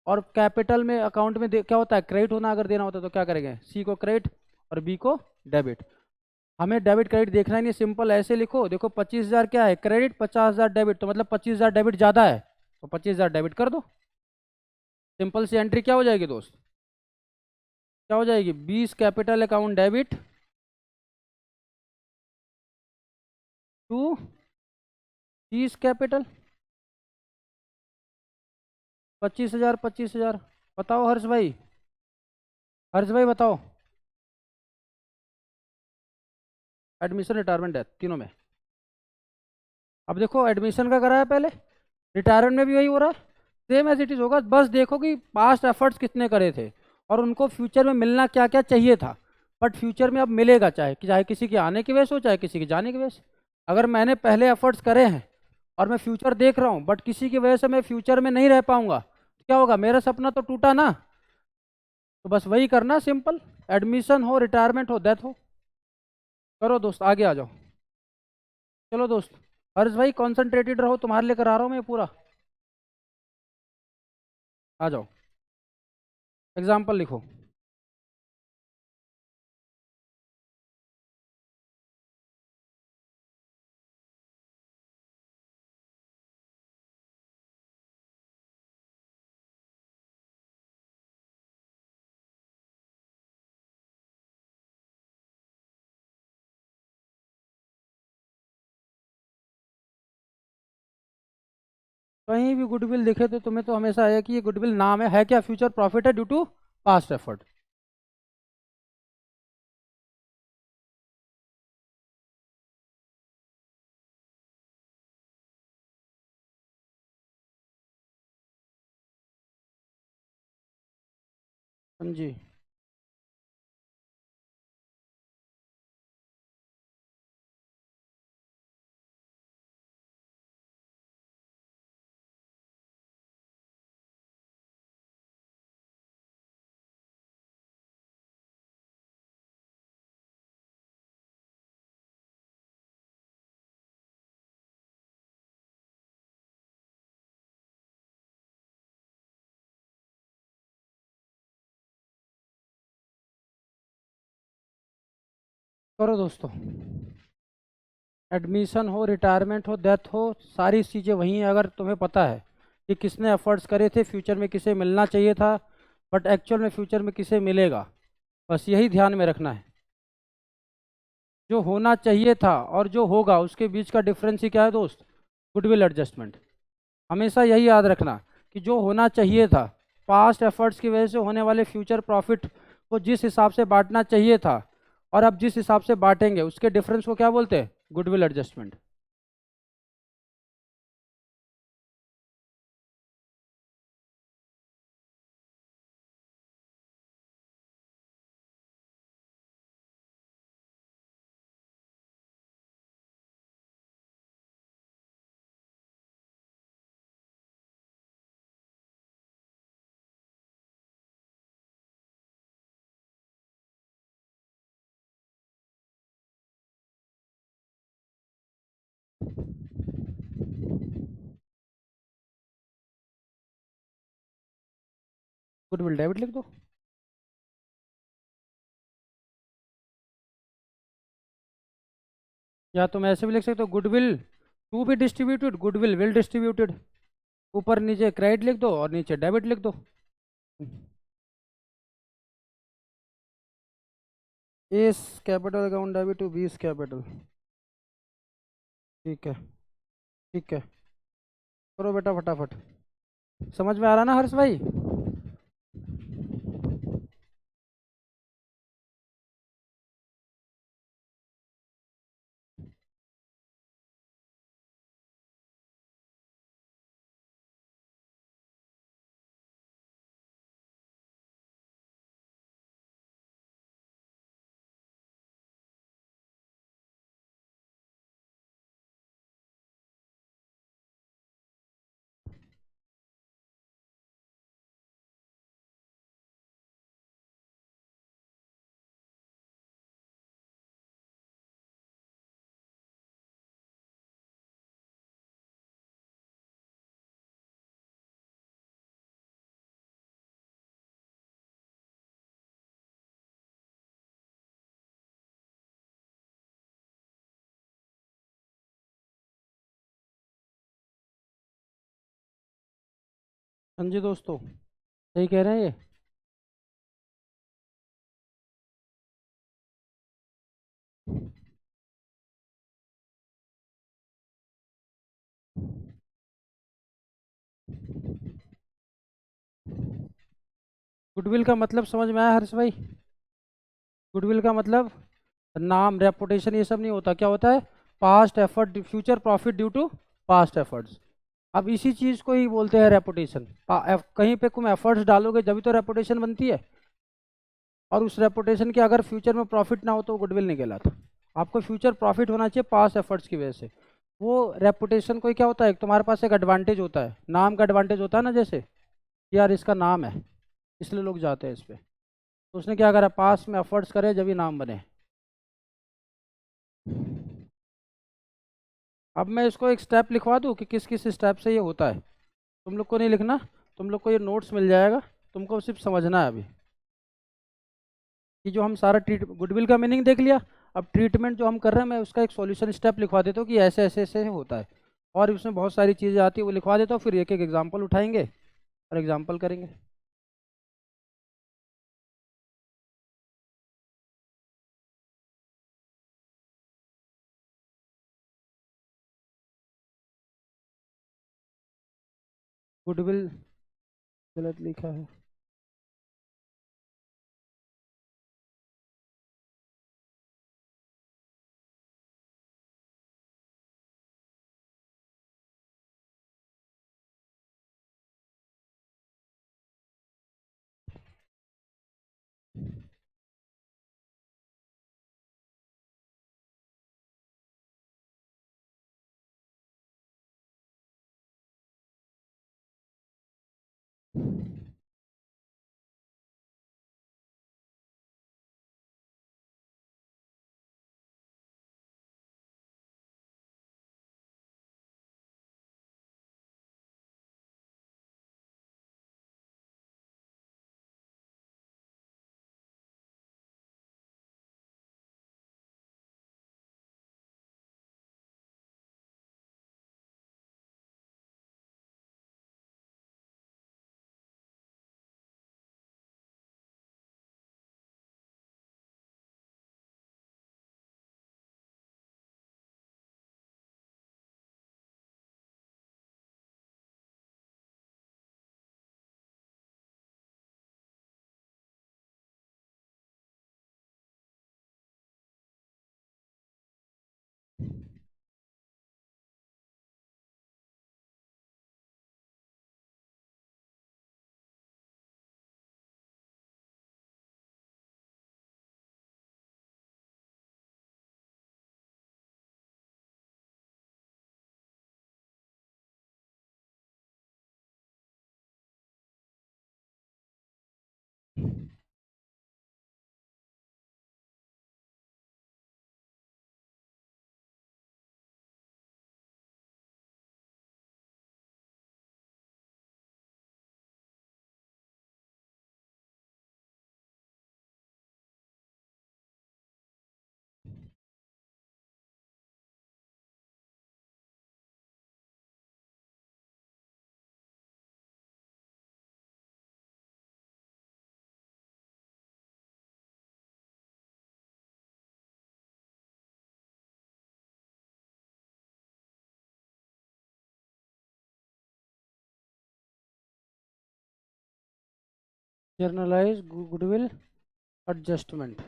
और कैपिटल में अकाउंट में क्या होता है, क्रेडिट होना, अगर देना होता है तो क्या करेंगे, सी को क्रेडिट और बी को डेबिट। हमें डेबिट क्रेडिट देखना ही नहीं, सिंपल ऐसे लिखो, देखो 25,000 क्या है क्रेडिट, 50,000 डेबिट, तो मतलब 25,000 डेबिट ज़्यादा है, तो 25,000 डेबिट कर दो। सिंपल सी एंट्री क्या हो जाएगी दोस्त, क्या हो जाएगी, 20 capital account debit to 30 capital, 25,000, 25,000। बताओ हर्ष भाई, हर्ष भाई बताओ, एडमिशन, रिटायरमेंट, डेथ, तीनों में। अब देखो एडमिशन का कराया पहले, रिटायरमेंट में भी वही हो रहा है, सेम एज इट इज होगा। बस देखो कि पास्ट एफर्ट्स कितने करे थे और उनको फ्यूचर में मिलना क्या क्या चाहिए था। बट फ्यूचर में अब मिलेगा, चाहे चाहे किसी के आने की वजह से हो, चाहे किसी के जाने की वजह से। अगर मैंने पहले एफर्ट्स करे हैं और मैं फ्यूचर देख रहा हूँ, बट किसी की वजह से मैं फ्यूचर में नहीं रह पाऊंगा, तो क्या होगा, मेरा सपना तो टूटा ना। तो बस वही करना, सिंपल, एडमिशन हो, रिटायरमेंट हो, डेथ हो। करो दोस्त, आगे आ जाओ। चलो दोस्त, हर्ष भाई कॉन्सेंट्रेटेड रहो, तुम्हारे लेकर आ रहा हूँ मैं पूरा। आ जाओ, एग्जाम्पल लिखो। कहीं भी गुडविल दिखे तो तुम्हें तो हमेशा है कि ये गुडविल नाम है क्या, फ्यूचर प्रॉफिट है ड्यू टू पास्ट एफर्ट। हाँ जी। करो दोस्तों। एडमिशन हो, रिटायरमेंट हो, डेथ हो, सारी चीज़ें वही हैं अगर तुम्हें पता है कि किसने एफर्ट्स करे थे, फ्यूचर में किसे मिलना चाहिए था, बट एक्चुअल में फ्यूचर में किसे मिलेगा। बस यही ध्यान में रखना है। जो होना चाहिए था और जो होगा उसके बीच का डिफरेंस ही क्या है दोस्त? Goodwill adjustment. हमेशा यही याद रखना कि जो होना चाहिए था, पास्ट एफर्ट्स की वजह से होने वाले फ्यूचर प्रॉफिट को जिस हिसाब से बांटना चाहिए था और अब जिस हिसाब से बांटेंगे उसके डिफरेंस को क्या बोलते हैं? Goodwill adjustment. गुडविल डेबिट लिख दो। या तुम ऐसे भी लिख सकते हो, goodwill to be distributed, goodwill will distributed. ऊपर नीचे क्रेडिट लिख दो और नीचे डेबिट लिख दो। A's capital account debit to B's capital. ठीक है। ठीक है। करो बेटा फटाफट। समझ में आ रहा ना हर्ष भाई? हाँ जी दोस्तों, सही कह रहे हैं ये। गुडविल का मतलब समझ में आया हर्ष भाई? गुडविल का मतलब नाम, रेपुटेशन, ये सब नहीं होता। क्या होता है? Past effort, future profit due to past efforts. अब इसी चीज को ही बोलते हैं रेपुटेशन। कहीं पे तुम एफर्ट्स डालोगे जब भी तो रेपुटेशन बनती है, और उस रेपुटेशन के अगर फ्यूचर में प्रॉफिट ना हो तो गुडविल नहीं कहलाता। आपको फ्यूचर प्रॉफिट होना चाहिए पास्ट एफर्ट्स की वजह से। वो रेपुटेशन को क्या होता है, एक तुम्हारे पास एक एडवांटेज होता है, नाम का एडवांटेज होता है ना, जैसे कि यार इसका नाम है इसलिए लोग जाते हैं इस पे। तो उसने क्या करा, पास्ट में एफर्ट्स करे जब ये नाम बने। अब मैं इसको एक स्टेप लिखवा दूँ कि किस किस स्टेप से ये होता है। तुम लोग को नहीं लिखना, तुम लोग को ये नोट्स मिल जाएगा, तुमको सिर्फ समझना है अभी कि जो हम सारा ट्रीट, गुडविल का मीनिंग देख लिया। अब ट्रीटमेंट जो हम कर रहे हैं, मैं उसका एक सॉल्यूशन स्टेप लिखवा देता हूँ कि ऐसे ऐसे ऐसे होता है। और उसमें बहुत सारी चीज़ें आती है वो लिखवा देता हूँ, फिर एक एक एग्जाम्पल उठाएंगे और एग्जाम्पल करेंगे। गुडविल गलत लिखा है। Generalized goodwill adjustment.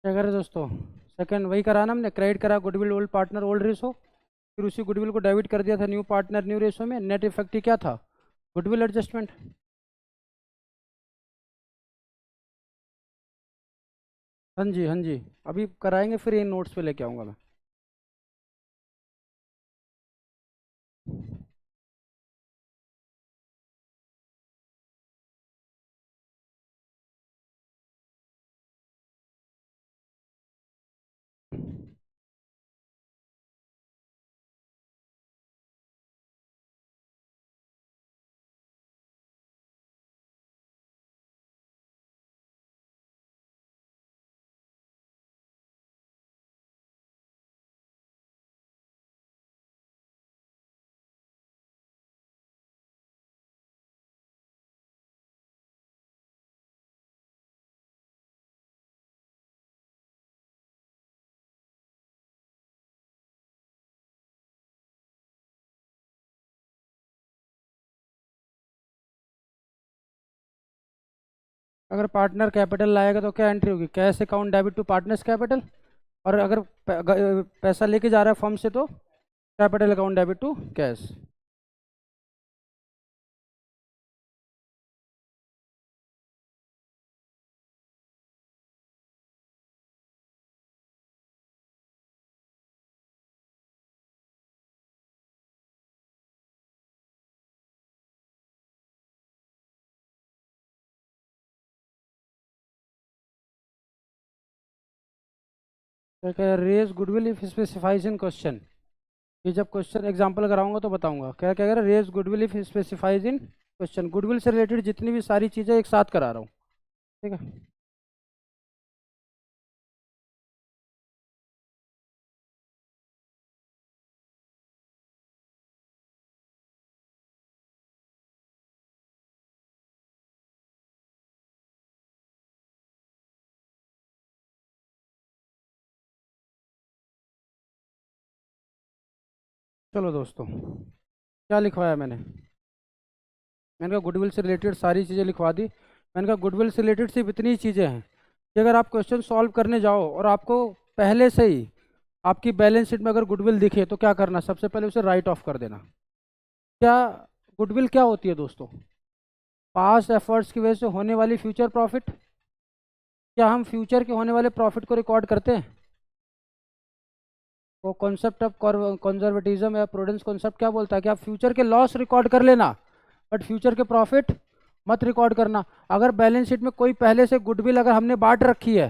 क्या करें दोस्तों, सेकंड वही करा ना हमने, क्रेडिट करा goodwill old partner old ratio, फिर उसी गुडविल को डेबिट कर दिया था न्यू पार्टनर न्यू रेशो में। नेट इफेक्ट ही क्या था, गुडविल एडजस्टमेंट। हाँ जी हाँ जी, अभी कराएंगे, फिर ये नोट्स पे लेके आऊँगा मैं। अगर पार्टनर कैपिटल लाएगा तो क्या एंट्री होगी, cash account debit to partners capital. और अगर पैसा लेके जा रहा है फर्म से तो capital account debit to cash. क्या raise goodwill if specifies in question. ये जब क्वेश्चन एग्जांपल कराऊंगा तो बताऊंगा। क्या क्या कह रहा है, raise goodwill if specifies in question. गुडविल से रिलेटेड जितनी भी सारी चीज़ें एक साथ करा रहा हूँ, ठीक है। चलो दोस्तों, क्या लिखवाया मैंने कहा गुडविल से रिलेटेड सारी चीज़ें लिखवा दी। मैंने कहा गुडविल से रिलेटेड सिर्फ इतनी चीज़ें हैं कि अगर आप क्वेश्चन सॉल्व करने जाओ और आपको पहले से ही आपकी बैलेंस शीट में अगर गुडविल दिखे तो क्या करना, सबसे पहले उसे राइट ऑफ कर देना। क्या गुडविल क्या होती है दोस्तों? पास्ट एफर्ट्स की वजह से होने वाली फ्यूचर प्रॉफिट। क्या हम फ्यूचर के होने वाले प्रॉफिट को रिकॉर्ड करते हैं? वो कॉन्सेप्ट ऑफ कंजर्वेटिज्म या प्रूडेंस कॉन्सेप्ट क्या बोलता है कि आप फ्यूचर के लॉस रिकॉर्ड कर लेना, बट फ्यूचर के प्रॉफिट मत रिकॉर्ड करना। अगर बैलेंस शीट में कोई पहले से गुडविल अगर हमने बांट रखी है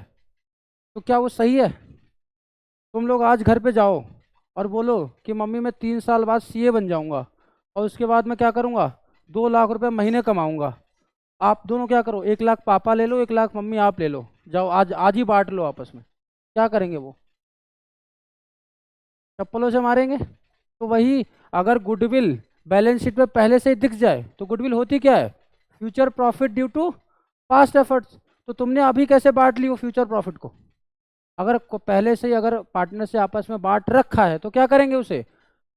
तो क्या वो सही है? तुम लोग आज घर पे जाओ और बोलो कि मम्मी मैं 3 साल बाद सीए बन जाऊंगा और उसके बाद मैं क्या करूंगा, 2 लाख रुपए महीने कमाऊंगा। आप दोनों क्या करो, 1 लाख पापा ले लो, 1 लाख मम्मी आप ले लो, जाओ आज आज ही बांट लो आपस में। क्या करेंगे वो? चप्पलों से मारेंगे। तो वही, अगर गुडविल बैलेंस शीट में पहले से ही दिख जाए तो गुडविल होती क्या है? Future profit due to past efforts. तो तुमने अभी कैसे बांट ली वो फ्यूचर प्रॉफिट को? अगर पहले से ही अगर पार्टनर से आपस में बांट रखा है तो क्या करेंगे, उसे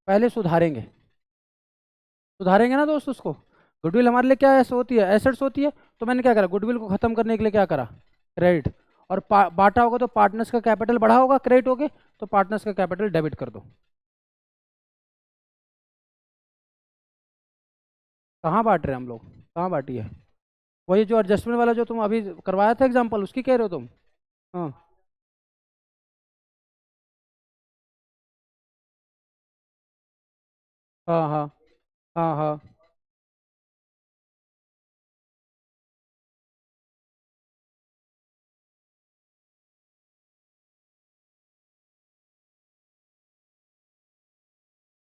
पहले सुधारेंगे। सुधारेंगे ना दोस्त उसको। गुडविल हमारे लिए क्या ऐसे होती है, एसेट्स होती है। तो मैंने क्या करा, गुडविल को खत्म करने के लिए क्या करा, क्रेडिट। और बांटा होगा तो पार्टनर्स का कैपिटल बढ़ा होगा, क्रेडिट हो गए, तो पार्टनर्स का कैपिटल डेबिट कर दो। कहाँ बांट रहे हैं हम लोग, कहाँ बांटी है? वही जो एडजस्टमेंट वाला जो तुम अभी करवाया था एग्जांपल, उसकी कह रहे हो तुम? हाँ हाँ हाँ हाँ हाँ।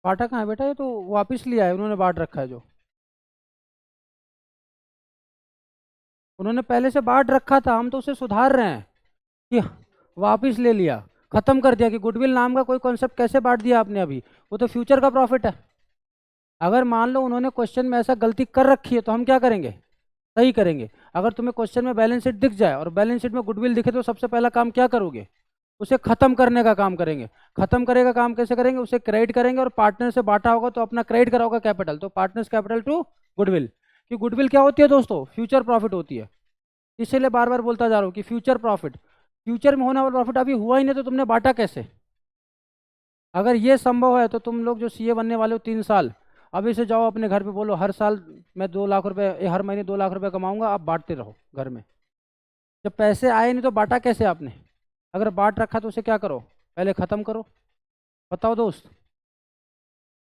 बांटा कहाँ है बेटा, ये तो वापिस लिया है उन्होंने, बांट रखा है जो। उन्होंने पहले से बांट रखा था, हम तो उसे सुधार रहे हैं कि वापिस ले लिया, खत्म कर दिया कि गुडविल नाम का कोई कॉन्सेप्ट कैसे बांट दिया आपने अभी। वो तो फ्यूचर का प्रॉफिट है। अगर मान लो उन्होंने क्वेश्चन में ऐसा गलती कर रखी है तो हम क्या करेंगे, सही करेंगे। अगर तुम्हें क्वेश्चन में बैलेंस शीट दिख जाए और बैलेंस शीट में गुडविल दिखे तो सबसे पहला काम क्या करोगे, उसे खत्म करने का काम करेंगे। खत्म करेगा काम कैसे करेंगे, उसे क्रेडिट करेंगे और पार्टनर से बांटा होगा तो अपना क्रेडिट करा होगा कैपिटल, तो पार्टनर्स कैपिटल टू गुडविल। कि गुडविल क्या होती है दोस्तों, फ्यूचर प्रॉफिट होती है। इसीलिए बार बार बोलता जा रहा हूँ कि फ्यूचर प्रॉफिट, फ्यूचर में होने वाला प्रॉफिट अभी हुआ ही नहीं तो तुमने बांटा कैसे? अगर ये संभव है तो तुम लोग जो सीए बनने वाले हो 3 साल, अभी से जाओ अपने घर पे बोलो हर साल मैं 2 लाख रुपए, हर महीने 2 लाख रुपए कमाऊंगा, आप बांटते रहो घर में। जब पैसे आए नहीं तो बांटा कैसे आपने? अगर बांट रखा तो उसे क्या करो, पहले खत्म करो। बताओ दोस्त।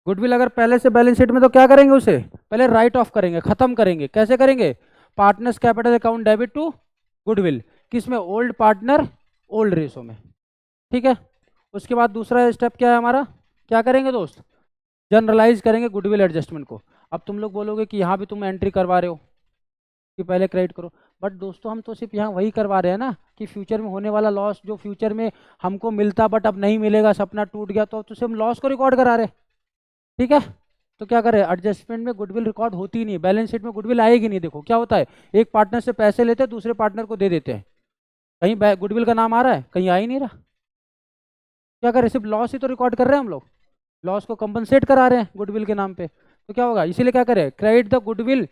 गुडविल अगर पहले से बैलेंस शीट में तो क्या करेंगे, उसे पहले राइट ऑफ करेंगे, खत्म करेंगे। कैसे करेंगे? Partners capital account debit to goodwill, किसमें, ओल्ड पार्टनर ओल्ड रेशो में। ठीक है। उसके बाद दूसरा स्टेप क्या है हमारा, क्या करेंगे दोस्त, जनरलाइज करेंगे गुडविल एडजस्टमेंट को। अब तुम लोग बोलोगे कि यहाँ भी तुम एंट्री करवा रहे हो कि पहले क्रेडिट करो, बट दोस्तों हम तो सिर्फ यहाँ वही करवा रहे हैं ना कि फ्यूचर में होने वाला लॉस जो फ्यूचर में हमको मिलता बट अब नहीं मिलेगा, सपना टूट गया, तो उसे हम लॉस को रिकॉर्ड करा रहे हैं। ठीक है। तो क्या करें, एडजस्टमेंट में गुडविल रिकॉर्ड होती ही नहीं, बैलेंस शीट में गुडविल आएगी नहीं। देखो क्या होता है, एक पार्टनर से पैसे लेते हैं दूसरे पार्टनर को दे देते हैं, कहीं गुडविल का नाम आ रहा है, कहीं आ ही नहीं रहा। क्या करें, सिर्फ लॉस ही तो रिकॉर्ड कर रहे हैं हम लोग, लॉस को कंपनसेट करा रहे हैं गुडविल के नाम पे। तो क्या होगा, इसीलिए क्या करें, credit the goodwill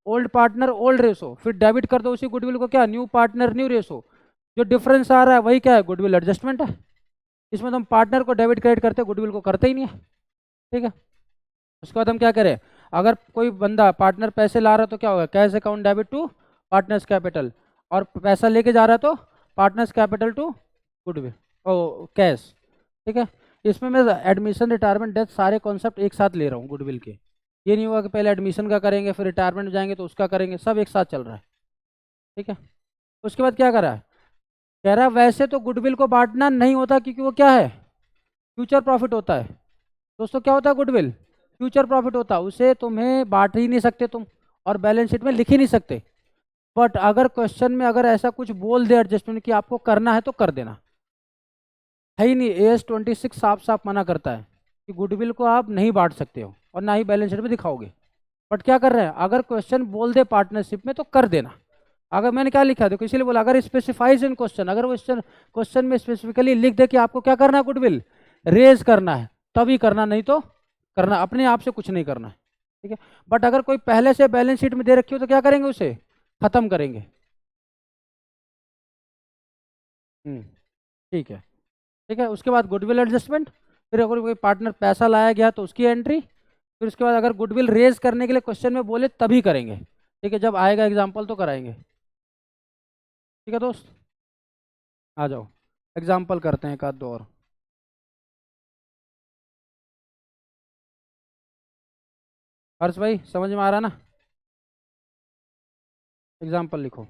old partner old ratio, फिर डेबिट कर दो उसी गुडविल को क्या, न्यू पार्टनर न्यू रेशो। जो डिफरेंस आ रहा है वही क्या है, गुडविल एडजस्टमेंट है। इसमें तो हम पार्टनर को डेबिट क्रेडिट करते हैं, गुडविल को करते ही नहीं है। ठीक है। उसके बाद हम क्या करें, अगर कोई बंदा पार्टनर पैसे ला रहा है तो क्या होगा, cash account debit to partners capital, और पैसा लेके जा रहा है तो partners capital to goodwill or cash. ठीक है। इसमें मैं एडमिशन रिटायरमेंट डेथ सारे कॉन्सेप्ट एक साथ ले रहा हूँ गुडविल के। ये नहीं हुआ कि पहले एडमिशन का करेंगे फिर रिटायरमेंट जाएंगे तो उसका करेंगे, सब एक साथ चल रहा है। ठीक है। उसके बाद क्या करा है, कह रहा है वैसे तो गुडविल को बांटना नहीं होता क्योंकि वो क्या है, फ्यूचर प्रॉफिट होता है। दोस्तों क्या होता है गुडविल? फ्यूचर प्रॉफिट होता है, उसे तुम्हें बांट ही नहीं सकते तुम, और बैलेंस शीट में लिख ही नहीं सकते। बट अगर क्वेश्चन में अगर ऐसा कुछ बोल दे एडजस्टमेंट कि आपको करना है तो कर देना। है ही नहीं, AS 26 साफ साफ मना करता है कि गुडविल को आप नहीं बांट सकते हो और ना ही बैलेंस शीट में दिखाओगे। बट क्या कर रहे हैं, अगर क्वेश्चन बोल दे पार्टनरशिप में तो कर देना। अगर मैंने क्या लिखा है देखो, इसीलिए बोला अगर स्पेसिफाइज इन क्वेश्चन, अगर वो क्वेश्चन में स्पेसिफिकली लिख दे कि आपको क्या करना है, गुडविल रेज करना है, तभी करना, नहीं तो करना अपने आप से कुछ नहीं करना है। ठीक है। बट अगर कोई पहले से बैलेंस शीट में दे रखी हो तो क्या करेंगे, उसे खत्म करेंगे। हम्म, ठीक है। ठीक है, उसके बाद गुडविल एडजस्टमेंट। फिर अगर कोई पार्टनर पैसा लाया गया तो उसकी एंट्री। फिर उसके बाद अगर गुडविल रेज करने के लिए क्वेश्चन में बोले तभी करेंगे। ठीक है, जब आएगा एग्जाम्पल तो कराएंगे। ठीक है दोस्त, आ जाओ एग्जाम्पल करते हैं एक आध दो और। हर्ष भाई समझ में आ रहा ना? एग्जाम्पल लिखो।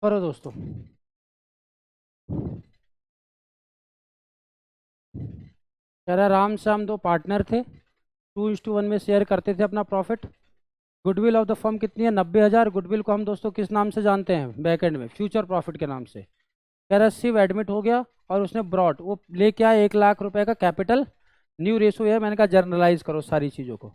करो दोस्तों। कह रहा राम श्याम दो पार्टनर थे, 2:1 में शेयर करते थे अपना profit. Goodwill of the firm कितनी है, 90,000। गुडविल को हम दोस्तों किस नाम से जानते हैं बैक एंड में, फ्यूचर प्रॉफिट के नाम से। कह रहा शिव एडमिट हो गया और उसने ब्रॉड, वो लेके आया 1 लाख रुपए का कैपिटल। न्यू रेशो है, मैंने कहा जर्नलाइज करो सारी चीज़ों को।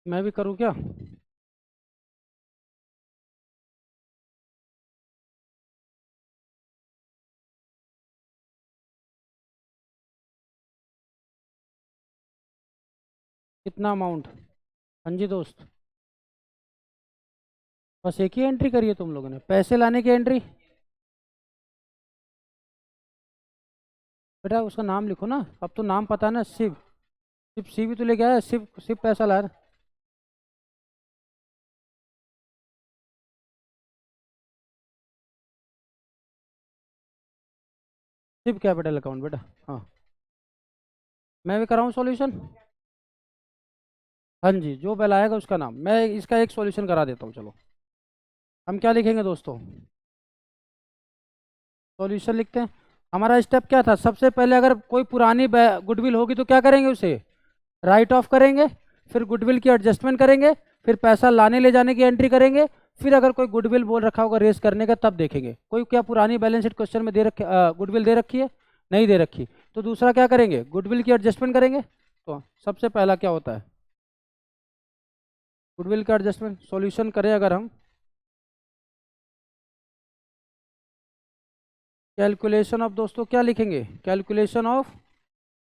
मैं भी करूँ क्या? कितना अमाउंट? हाँ जी दोस्त। बस एक ही एंट्री करी है तुम लोगों ने, पैसे लाने की एंट्री? बेटा उसका नाम लिखो ना, अब तो नाम पता है ना, शिव। शिव शिव भी तो लेके आया, शिव शिव पैसा ला रहा। शिव कैपिटल अकाउंट बेटा। हाँ, मैं भी कराऊँ सॉल्यूशन? हाँ जी, जो बिल आएगा उसका नाम, मैं इसका एक सॉल्यूशन करा देता हूँ, चलो। हम क्या लिखेंगे दोस्तों, सॉल्यूशन लिखते हैं। हमारा स्टेप क्या था, सबसे पहले अगर कोई पुरानी गुडविल होगी तो क्या करेंगे, उसे राइट ऑफ करेंगे। फिर गुडविल की एडजस्टमेंट करेंगे। फिर पैसा लाने ले जाने की एंट्री करेंगे। फिर अगर कोई गुडविल बोल रखा होगा रेस करने का तब देखेंगे कोई क्या पुरानी बैलेंस शीट क्वेश्चन में दे रखी, गुडविल दे रखी है, नहीं दे रखी, तो दूसरा क्या करेंगे, गुडविल की एडजस्टमेंट करेंगे। तो सबसे पहला क्या होता है, गुडविल का एडजस्टमेंट। सॉल्यूशन करें अगर हम, कैलकुलेशन ऑफ दोस्तों क्या लिखेंगे, कैलकुलेशन ऑफ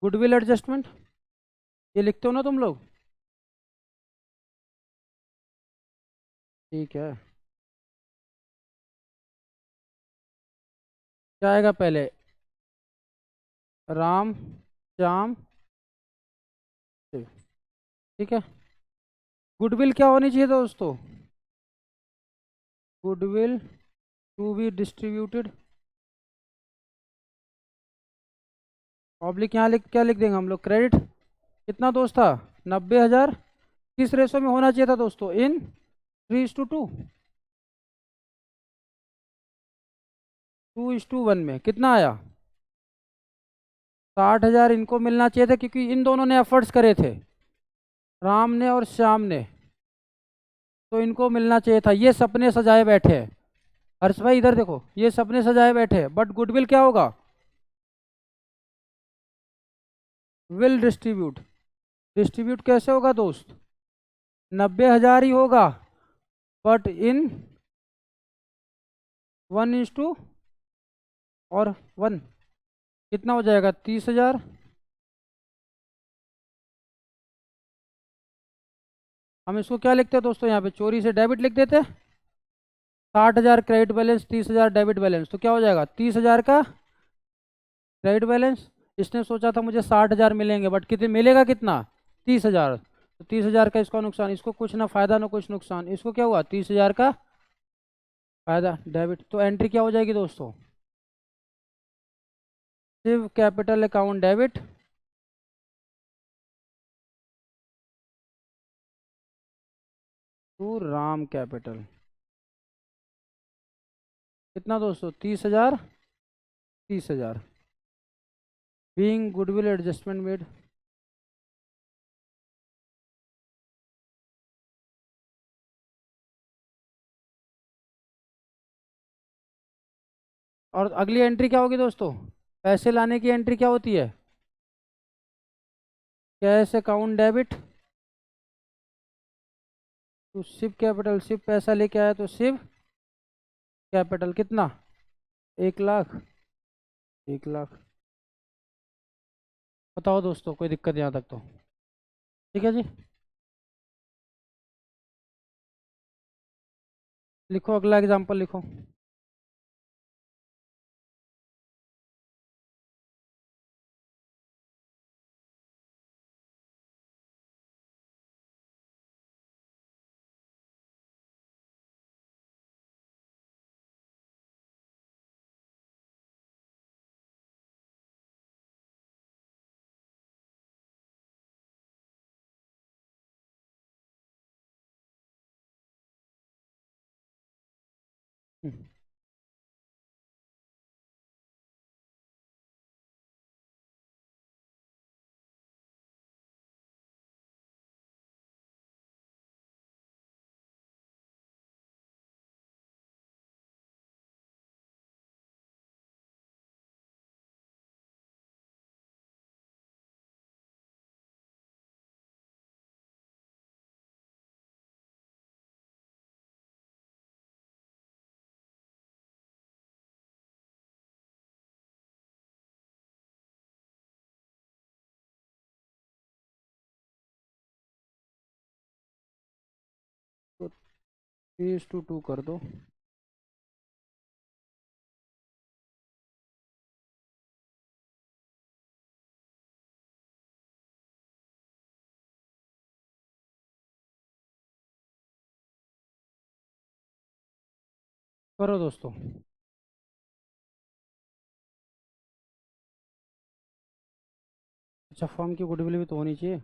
गुडविल एडजस्टमेंट, ये लिखते हो ना तुम लोग? ठीक है। क्या आएगा पहले? राम, श्याम, शिव। ठीक है। गुडविल क्या होनी चाहिए दोस्तों? Goodwill to be distributed, public यहाँ लिख, क्या लिख देंगे हम लोग, क्रेडिट। कितना दोस्त था? 90,000। किस रेशो में होना चाहिए था दोस्तों? इन 3:2, 2:1 में। कितना आया? 60,000 इनको मिलना चाहिए था, क्योंकि इन दोनों ने एफर्ट्स करे थे, राम ने और श्याम ने, तो इनको मिलना चाहिए था। ये सपने सजाए बैठे हैं। हर्ष भाई इधर देखो, ये सपने सजाए बैठे हैं, बट गुडविल क्या होगा? Will distribute. डिस्ट्रीब्यूट कैसे होगा दोस्त? 90,000 ही होगा, बट इन 1:, और 1। कितना हो जाएगा? 30,000। हम इसको क्या लिखते हैं दोस्तों, यहाँ पे चोरी से डेबिट लिख देते हैं। 60,000 क्रेडिट बैलेंस, 30,000 डेबिट बैलेंस, तो क्या हो जाएगा? 30,000 का क्रेडिट बैलेंस। इसने सोचा था मुझे 60,000 मिलेंगे, बट कितने मिलेगा? कितना? 30,000। तो 30,000 का इसका नुकसान, इसको कुछ ना फायदा ना कुछ नुकसान, इसको क्या हुआ? 30,000 का फायदा, डेबिट। तो एंट्री क्या हो जाएगी दोस्तों? Shiv capital account debit to Ram capital. कितना दोस्तों? 30,000, 30,000। Being goodwill adjustment made. और अगली एंट्री क्या होगी दोस्तों? पैसे लाने की एंट्री क्या होती है? Cash account debit to Shiv capital. Shiv पैसा लेके आया, तो शिव कैपिटल। कितना? 1,00,000, 1,00,000। बताओ दोस्तों, कोई दिक्कत यहाँ तक तो? ठीक है जी। लिखो, अगला एग्जाम्पल लिखो। हम्म, तो 3:2 कर दो। करो दोस्तों। अच्छा, फर्म की गुडविल भी तो होनी चाहिए।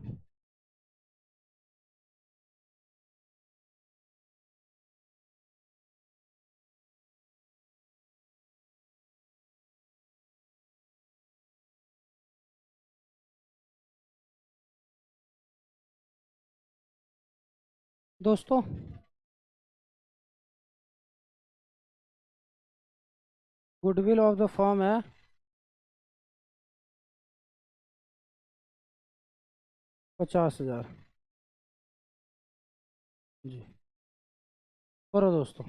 दोस्तों गुडविल ऑफ द फर्म है 50,000 जी। करो दोस्तों।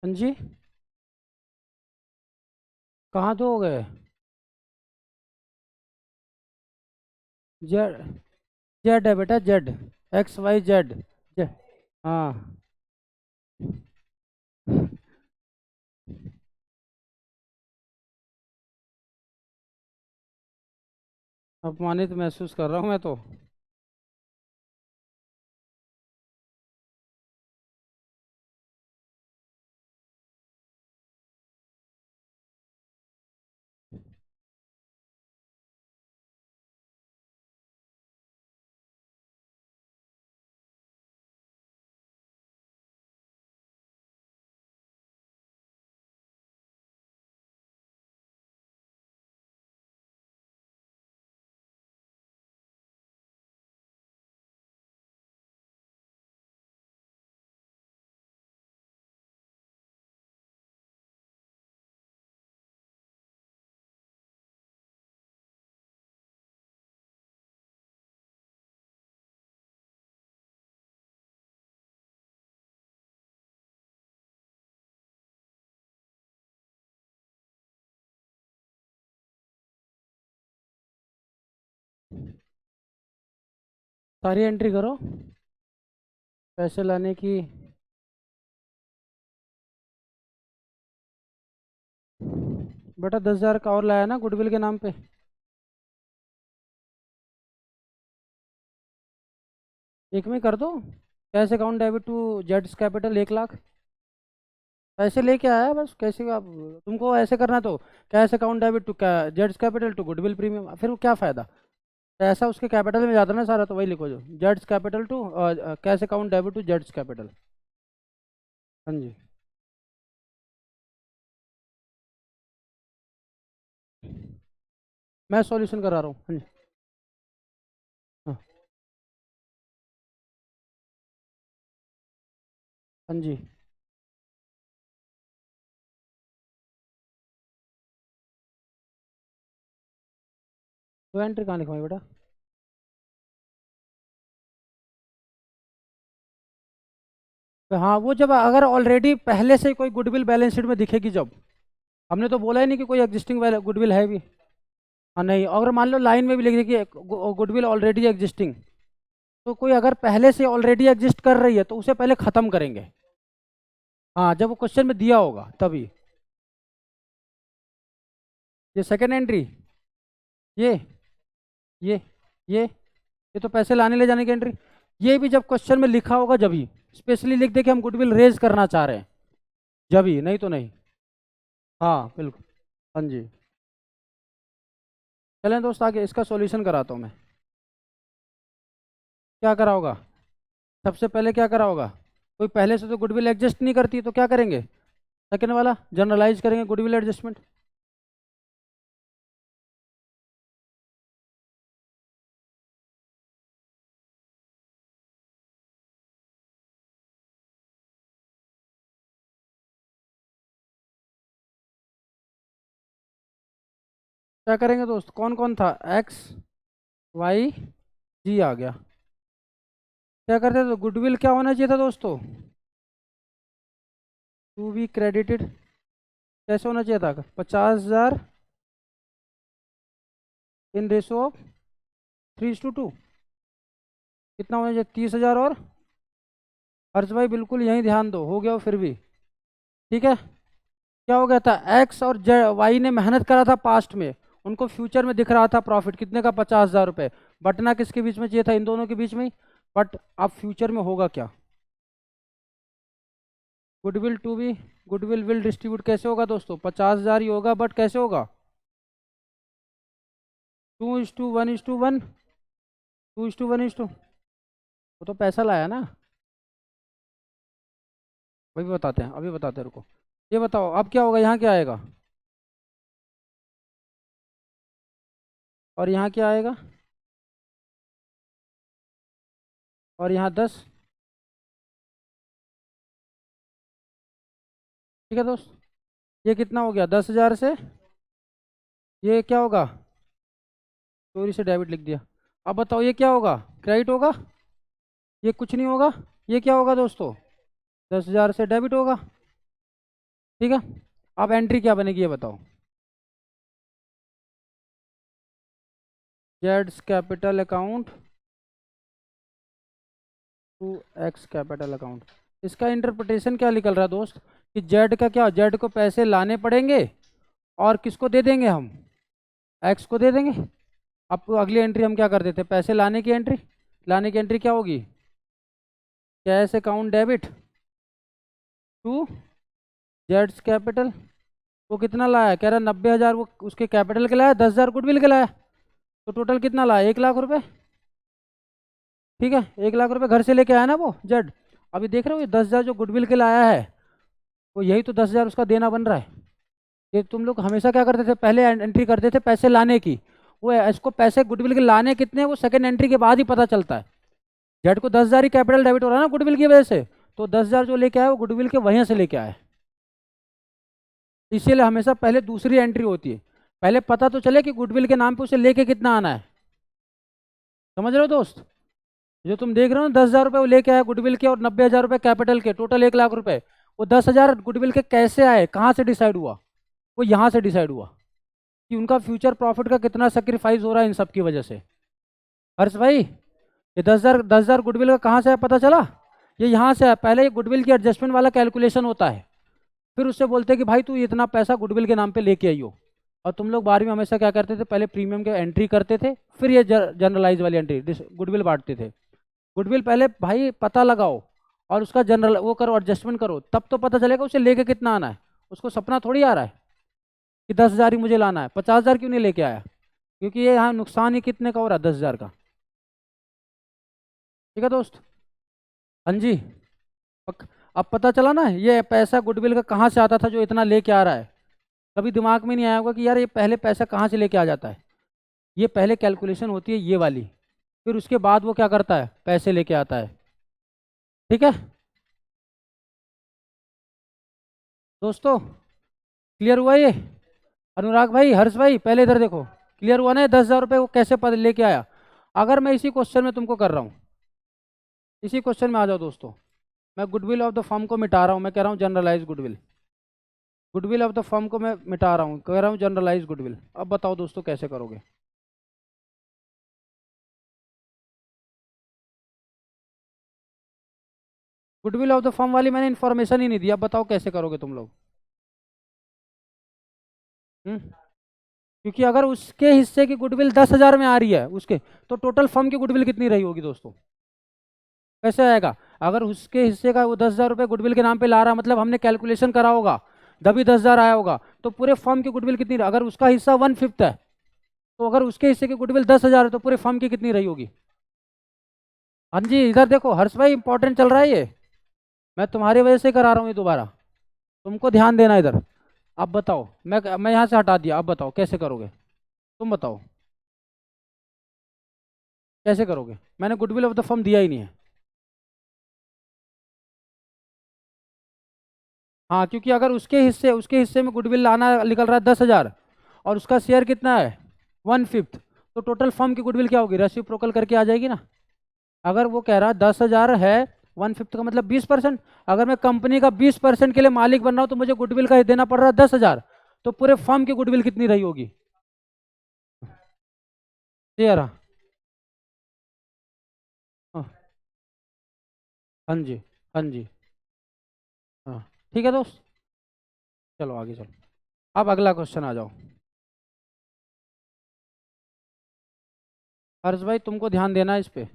हाँ जी, कहाँ दो हो गए? जेड, जेड है बेटा, Z, X Y Z, Z. हाँ। अपमानित महसूस कर रहा हूँ मैं तो। सारी एंट्री करो, पैसे लाने की। बेटा 10,000 का और लाया ना गुडविल के नाम पे। एक में कर दो, कैश अकाउंट डेबिट टू जेड्स कैपिटल 1 लाख। पैसे लेके आया बस, कैसे आप, तुमको ऐसे करना तो कैश अकाउंट डेबिट टू जेड्स कैपिटल टू गुडविल प्रीमियम, फिर वो क्या फ़ायदा? पैसा उसके कैपिटल में जाता है ना सारा, तो वही लिखो जो Jades capital to cash account debit to जेड्स कैपिटल। हाँ जी। मैं सॉल्यूशन करा रहा हूँ, हाँ जी। हाँ। हाँ जी। तो एंट्री कहाँ लिखवाई बेटा? तो हाँ, वो जब अगर ऑलरेडी पहले से कोई गुडविल बैलेंस शीट में दिखेगी जब, हमने तो बोला ही नहीं कि कोई एग्जिस्टिंग गुडविल है भी। हाँ नहीं, अगर मान लो लाइन में भी लिख देखिए गुडविल ऑलरेडी एग्जिस्टिंग, तो कोई अगर पहले से ऑलरेडी एग्जिस्ट कर रही है तो उसे पहले ख़त्म करेंगे। हाँ, जब वो क्वेश्चन में दिया होगा तभी। ये सेकेंड एंट्री, ये ये ये ये तो पैसे लाने ले जाने की एंट्री। ये भी जब क्वेश्चन में लिखा होगा जब ही स्पेशली लिख दे कि हम गुडविल रेज करना चाह रहे हैं, जब ही, नहीं तो नहीं। हाँ बिल्कुल। हाँ जी। चलें दोस्त, आगे इसका सॉल्यूशन कराता हूँ मैं। क्या करा होगा? सबसे पहले क्या करा होगा? कोई पहले से तो गुडविल एडजस्ट नहीं करती तो क्या करेंगे? सेकेंड वाला जनरलाइज करेंगे गुडविल एडजस्टमेंट। क्या करेंगे दोस्त, कौन कौन था? एक्स वाई जी आ गया। क्या करते थे, गुडविल क्या होना चाहिए था दोस्तों? टू बी क्रेडिटेड, कैसे होना चाहिए था? 50,000 इन रेशो ऑफ 3:2। कितना होना चाहिए? 30,000। और हर्ष भाई बिल्कुल यहीं ध्यान दो, हो गया वो फिर भी। ठीक है। क्या हो गया था, एक्स और वाई ने मेहनत करा था पास्ट में, उनको फ्यूचर में दिख रहा था प्रॉफिट कितने का, 50,000 रुपये। बटना किसके बीच में चाहिए था? इन दोनों के बीच में ही। बट अब फ्यूचर में होगा क्या? Goodwill to be, goodwill will distribute कैसे होगा दोस्तों? 50,000 ही होगा, बट कैसे होगा? 2:1:1, 2:1:2। वो तो पैसा लाया ना, वही बताते हैं, अभी बताते हैं, रुको। ये बताओ अब क्या होगा, यहाँ क्या आएगा? और यहाँ क्या आएगा? और यहाँ 10। ठीक है दोस्त, ये कितना हो गया? 10,000 से ये क्या होगा? चोरी से डेबिट लिख दिया। अब बताओ ये क्या होगा, क्रेडिट होगा, ये कुछ नहीं होगा, ये क्या होगा दोस्तों, 10,000 से डेबिट होगा। ठीक है, अब एंट्री क्या बनेगी ये बताओ, जेड्स capital account to X capital account. इसका इंटरप्रिटेशन क्या निकल रहा है दोस्त, कि जेड का क्या, जेड को पैसे लाने पड़ेंगे और किसको दे देंगे हम, एक्स को दे देंगे। अब अगली एंट्री हम क्या कर देते हैं, पैसे लाने की एंट्री, लाने की एंट्री क्या होगी, कैश अकाउंट डेबिट टू जेड्स कैपिटल। वो कितना लाया, कह रहा 90,000 वो उसके कैपिटल के लाया, 10,000 गुडविल के लाया, तो टोटल कितना लाया, 1,00,000 रुपये। ठीक है, 1,00,000 रुपये घर से लेके आया ना वो जेड। अभी देख रहे हो ये 10,000 जो गुडविल के लाया है, वो यही तो 10,000 उसका देना बन रहा है। ये तुम लोग हमेशा क्या करते थे, पहले एंट्री करते थे पैसे लाने की, वो इसको पैसे गुडविल के लाने कितने हैं वो सेकंड एंट्री के बाद ही पता चलता है। जेड को 10,000 ही कैपिटल डेबिट हो रहा है ना गुडविल की वजह से, तो 10,000 जो लेके आया वो गुडविल के वहीं से लेके आया। इसीलिए हमेशा पहले दूसरी एंट्री होती है, पहले पता तो चले कि गुडविल के नाम पे उसे लेके कितना आना है। समझ रहे हो दोस्त, जो तुम देख रहे हो ना 10,000 रुपये वो लेके आया गुडविल के और 90,000 रुपये कैपिटल के, टोटल 1,00,000 रुपये। वो 10,000 गुडविल के कैसे आए, कहाँ से डिसाइड हुआ, वो यहाँ से डिसाइड हुआ कि उनका फ्यूचर प्रॉफिट का कितना सेक्रीफाइस हो रहा है इन सब की वजह से। हर्ष भाई, ये 10,000 गुडविल का कहाँ से है पता चला, ये यहाँ से है। पहले ये गुडविल की एडजस्टमेंट वाला कैलकुलेशन होता है, फिर उससे बोलते हैं कि भाई तू इतना पैसा गुडविल के नाम पे लेके आइयो। और तुम लोग बारहवीं में हमेशा क्या करते थे, पहले प्रीमियम के एंट्री करते थे, फिर ये जनरलाइज वाली एंट्री गुडविल बांटते थे। गुडविल पहले भाई पता लगाओ और उसका जनरल वो करो, एडजस्टमेंट करो, तब तो पता चलेगा उसे लेके कितना आना है। उसको सपना थोड़ी आ रहा है कि 10,000 ही मुझे लाना है, 50,000 क्यों नहीं लेके आया, क्योंकि ये यहाँ नुकसान ही कितने का हो रहा है, 10,000 का। ठीक है दोस्त, हाँ जी। अब पता चला ना ये पैसा गुडविल का कहाँ से आता था जो इतना लेके आ रहा है। कभी दिमाग में नहीं आया होगा कि यार ये पहले पैसा कहाँ से लेके आ जाता है। ये पहले कैलकुलेशन होती है ये वाली, फिर उसके बाद वो क्या करता है, पैसे लेके आता है। ठीक है दोस्तों, क्लियर हुआ ये, अनुराग भाई, हर्ष भाई, पहले इधर देखो, क्लियर हुआ ना 10,000 रुपये वो कैसे पद लेके आया। अगर मैं इसी क्वेश्चन में तुमको कर रहा हूँ, इसी क्वेश्चन में आ जाओ दोस्तों, मैं गुडविल ऑफ द फर्म को मिटा रहा हूँ, मैं कह रहा हूँ generalize goodwill, goodwill of the firm को मैं मिटा रहा हूँ, कह रहा हूँ जनरलाइज गुडविल। अब बताओ दोस्तों कैसे करोगे, गुडविल ऑफ द फर्म वाली मैंने इन्फॉर्मेशन ही नहीं दी, अब बताओ कैसे करोगे तुम लोग। हम्म, क्योंकि अगर उसके हिस्से की गुडविल 10,000 में आ रही है उसके, तो टोटल फर्म की गुडविल कितनी रही होगी दोस्तों, कैसे आएगा। अगर उसके हिस्से का वो 10,000 रुपये गुडविल के नाम पे ला रहा, मतलब हमने कैलकुलेशन करा होगा तभी 10,000 आया होगा, तो पूरे फर्म की गुडविल कितनी, अगर उसका हिस्सा 1/5 है, तो अगर उसके हिस्से की गुडविल 10,000 है तो पूरे फर्म की कितनी रही होगी। हाँ जी, इधर देखो हर्ष भाई, इंपॉर्टेंट चल रहा है ये, मैं तुम्हारी वजह से करा रहा हूँ ये दोबारा, तुमको ध्यान देना इधर। अब बताओ, मैं यहाँ से हटा दिया, अब बताओ कैसे करोगे, तुम बताओ कैसे करोगे, मैंने गुडविल ऑफ द फर्म दिया ही नहीं है। हाँ, क्योंकि अगर उसके हिस्से में गुडविल लाना निकल रहा है 10,000 और उसका शेयर कितना है 1/5, तो टोटल फर्म की गुडविल क्या होगी, रेसिप्रोकल करके आ जाएगी ना। अगर वो कह रहा है 10,000 है, 1/5 का मतलब 20%, अगर मैं कंपनी का 20% के लिए मालिक बन रहा हूँ तो मुझे गुडविल का देना पड़ रहा है 10,000, तो पूरे फर्म की गुडविल कितनी रही होगी, शेयर। हाँ हाँ जी, हाँ जी, हाँ। ठीक है दोस्त, चलो आगे चलो, अब अगला क्वेश्चन आ जाओ। हर्ष भाई तुमको ध्यान देना है इस पे।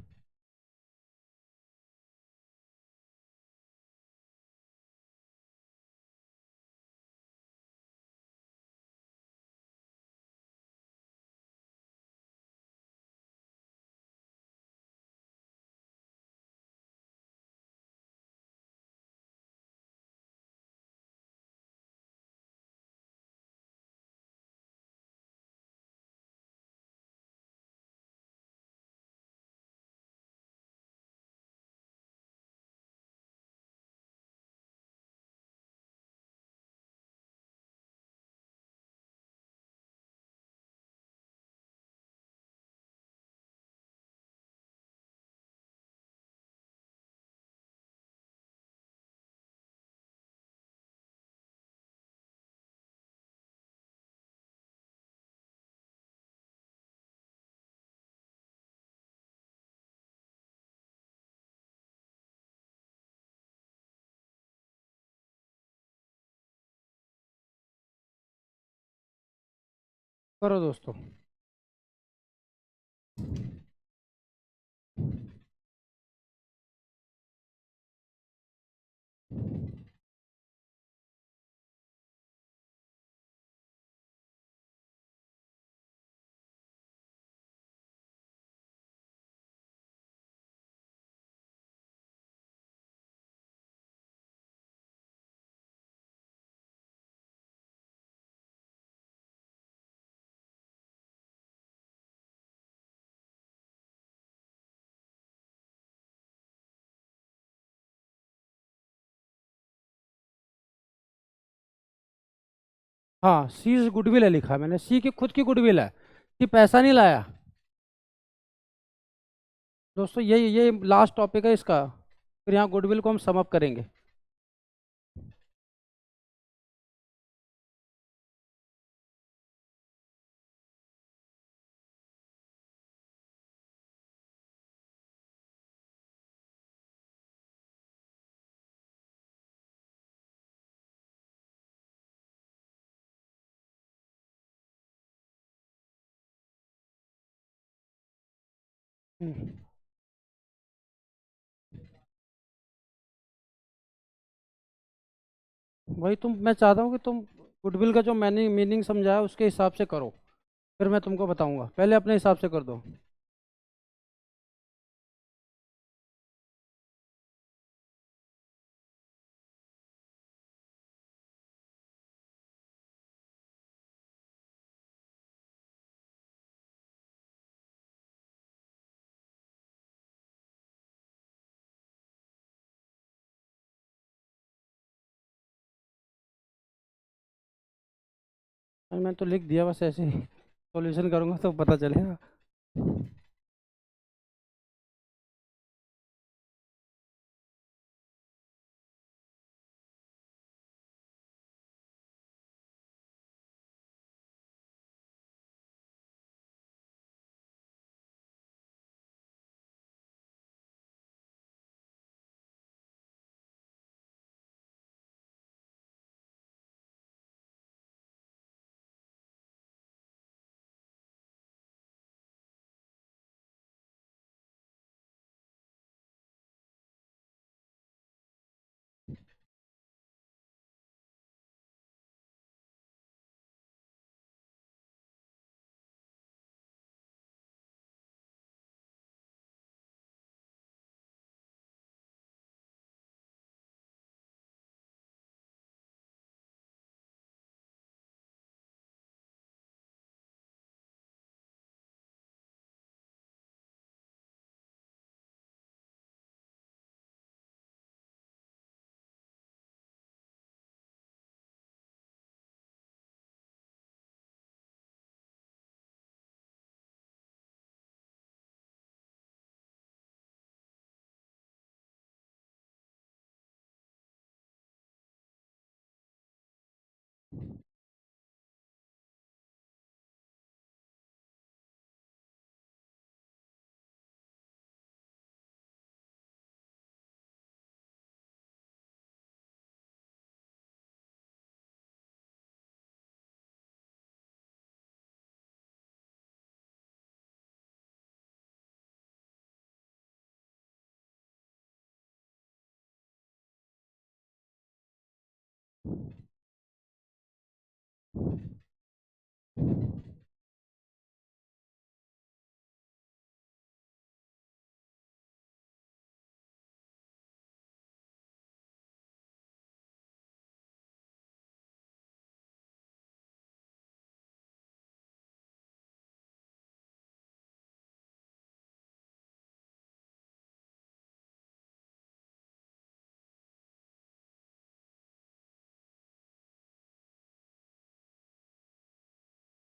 करो दोस्तों। हाँ, सी गुडविल है लिखा है मैंने, सी की खुद की गुडविल है, कि पैसा नहीं लाया। दोस्तों ये लास्ट टॉपिक है इसका, फिर यहाँ गुडविल को हम सम अप करेंगे। हम्म, वही मैं चाहता हूँ कि तुम गुडविल का जो मैंने मीनिंग समझाया उसके हिसाब से करो, फिर मैं तुमको बताऊंगा, पहले अपने हिसाब से कर दो। और मैं तो लिख दिया, बस ऐसे ही सॉल्यूशन करूंगा तो पता चलेगा।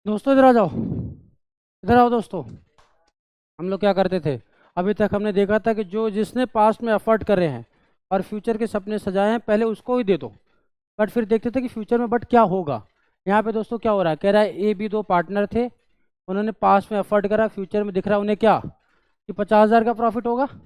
दोस्तों इधर आ जाओ, इधर आओ दोस्तों। हम लोग क्या करते थे, अभी तक हमने देखा था कि जो जिसने पास्ट में एफर्ट करे हैं और फ्यूचर के सपने सजाए हैं पहले उसको ही दे दो, बट फिर देखते थे कि फ्यूचर में बट क्या होगा। यहाँ पे दोस्तों क्या हो रहा है, कह रहा है ए बी दो पार्टनर थे, उन्होंने पास्ट में एफर्ट करा, फ्यूचर में दिख रहा है उन्हें क्या, कि 50,000 का प्रॉफिट होगा। कह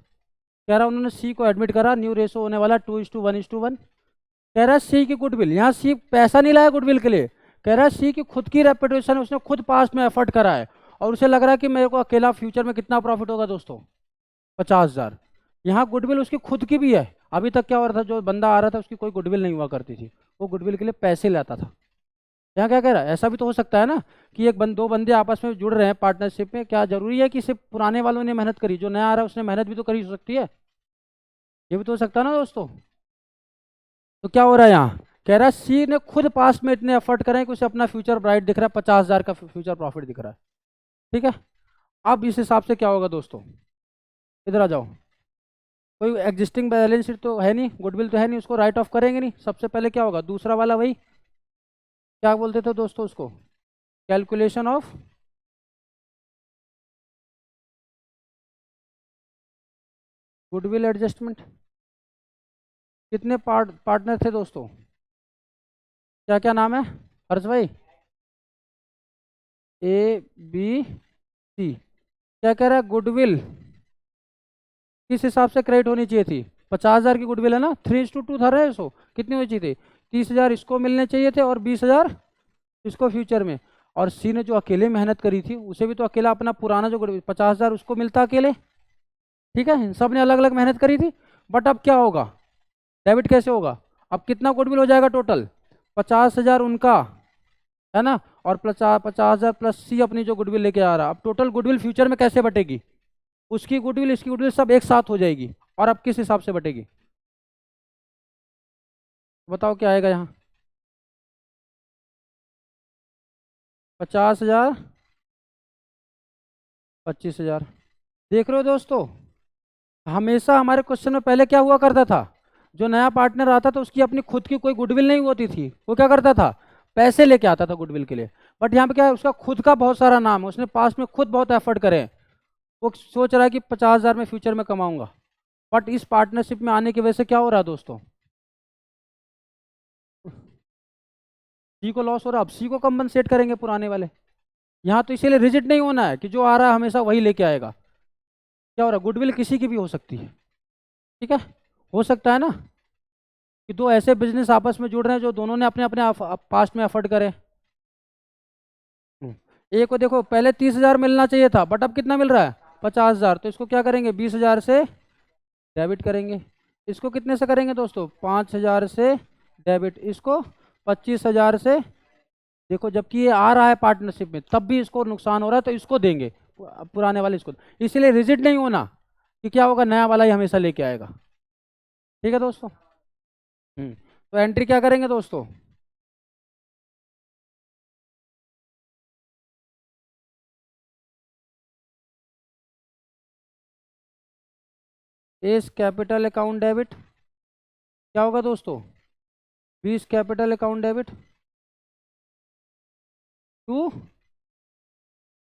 रहा है उन्होंने सी को एडमिट करा, न्यू रेशो होने वाला 2:1:1। कह रहा है सी की गुडविल, यहाँ सी पैसा नहीं लाया गुडविल के लिए, कह रहा है सी की खुद की रेपुटेशन है, उसने खुद पास्ट में एफर्ट करा है और उसे लग रहा है कि मेरे को अकेला फ्यूचर में कितना प्रॉफिट होगा दोस्तों, 50,000। यहाँ गुडविल उसकी खुद की भी है। अभी तक क्या हो रहा था, जो बंदा आ रहा था उसकी कोई गुडविल नहीं हुआ करती थी, वो गुडविल के लिए पैसे लाता था। यहाँ क्या कह रहा है, ऐसा भी तो हो सकता है ना कि दो बंदे आपस में जुड़ रहे हैं पार्टनरशिप में, क्या जरूरी है कि सिर्फ पुराने वालों ने मेहनत करी, जो नया आ रहा है उसने मेहनत भी तो करी हो सकती है, ये भी तो हो सकता है ना दोस्तों। तो क्या हो रहा है यहाँ, कह रहा है सी ने खुद पास्ट में इतने एफर्ट करे कि उसे अपना फ्यूचर ब्राइट दिख रहा है, 50,000 का फ्यूचर प्रॉफिट दिख रहा है। ठीक है, अब इस हिसाब से क्या होगा दोस्तों, इधर आ जाओ। कोई एग्जिस्टिंग बैलेंस शीट तो है नहीं, गुडविल तो है नहीं, उसको राइट ऑफ करेंगे नहीं। सबसे पहले क्या होगा, दूसरा वाला वही क्या बोलते थे दोस्तों उसको, कैलकुलेशन ऑफ गुडविल एडजस्टमेंट। कितने पार्टनर थे दोस्तों, क्या क्या नाम है हर्ष भाई, ए बी सी। क्या कह रहा है, गुडविल किस हिसाब से क्रेडिट होनी चाहिए थी, 50,000 की गुडविल है ना, 3:2 था रेशो, कितनी होनी चाहिए थी, 30,000 इसको मिलने चाहिए थे और 20,000 इसको फ्यूचर में। और सी ने जो अकेले मेहनत करी थी उसे भी तो अकेला अपना पुराना जो गुडविल 50,000 उसको मिलता अकेले। ठीक है, सब ने अलग अलग मेहनत करी थी। बट अब क्या होगा, डेबिट कैसे होगा, अब कितना गुडविल हो जाएगा टोटल, 50,000 उनका है ना, और 50,000 प्लस सी अपनी जो गुडविल लेके आ रहा, अब टोटल गुडविल फ्यूचर में कैसे बटेगी, उसकी गुडविल इसकी गुडविल सब एक साथ हो जाएगी। और अब किस हिसाब से बटेगी, बताओ क्या आएगा यहाँ, 50,000 25,000। देख रहे हो दोस्तों, हमेशा हमारे क्वेश्चन में पहले क्या हुआ करता था, जो नया पार्टनर आता था उसकी अपनी खुद की कोई गुडविल नहीं होती थी, वो क्या करता था, पैसे लेके आता था गुडविल के लिए। बट यहाँ पे क्या है, उसका खुद का बहुत सारा नाम है, उसने पास्ट में खुद बहुत एफर्ट करे हैं। वो सोच रहा है कि 50,000 में फ्यूचर में कमाऊंगा। बट इस पार्टनरशिप में आने की वजह से क्या हो रहा है दोस्तों, सी को लॉस हो रहा है, अब सी को कंपनसेट करेंगे पुराने वाले। यहाँ तो इसीलिए रिजिड नहीं होना है कि जो आ रहा है हमेशा वही लेके आएगा। क्या हो रहा है, गुडविल किसी की भी हो सकती है। ठीक है, हो सकता है ना कि दो ऐसे बिजनेस आपस में जुड़ रहे हैं जो दोनों ने अपने अपने पास्ट में एफर्ट करे। एक को देखो पहले 30,000 मिलना चाहिए था, बट अब कितना मिल रहा है, 50,000, तो इसको क्या करेंगे, 20,000 से डेबिट करेंगे। इसको कितने से करेंगे दोस्तों, 5,000 से डेबिट, इसको 25,000 से। देखो जबकि ये आ रहा है पार्टनरशिप में तब भी इसको नुकसान हो रहा है, तो इसको देंगे, पुराने वाले इसको। इसीलिए रिजिड नहीं होना कि क्या होगा, नया वाला ही हमेशा लेके आएगा। ठीक है दोस्तों। तो एंट्री क्या करेंगे दोस्तों, एस कैपिटल अकाउंट डेबिट, क्या होगा दोस्तों, 20 capital account debit to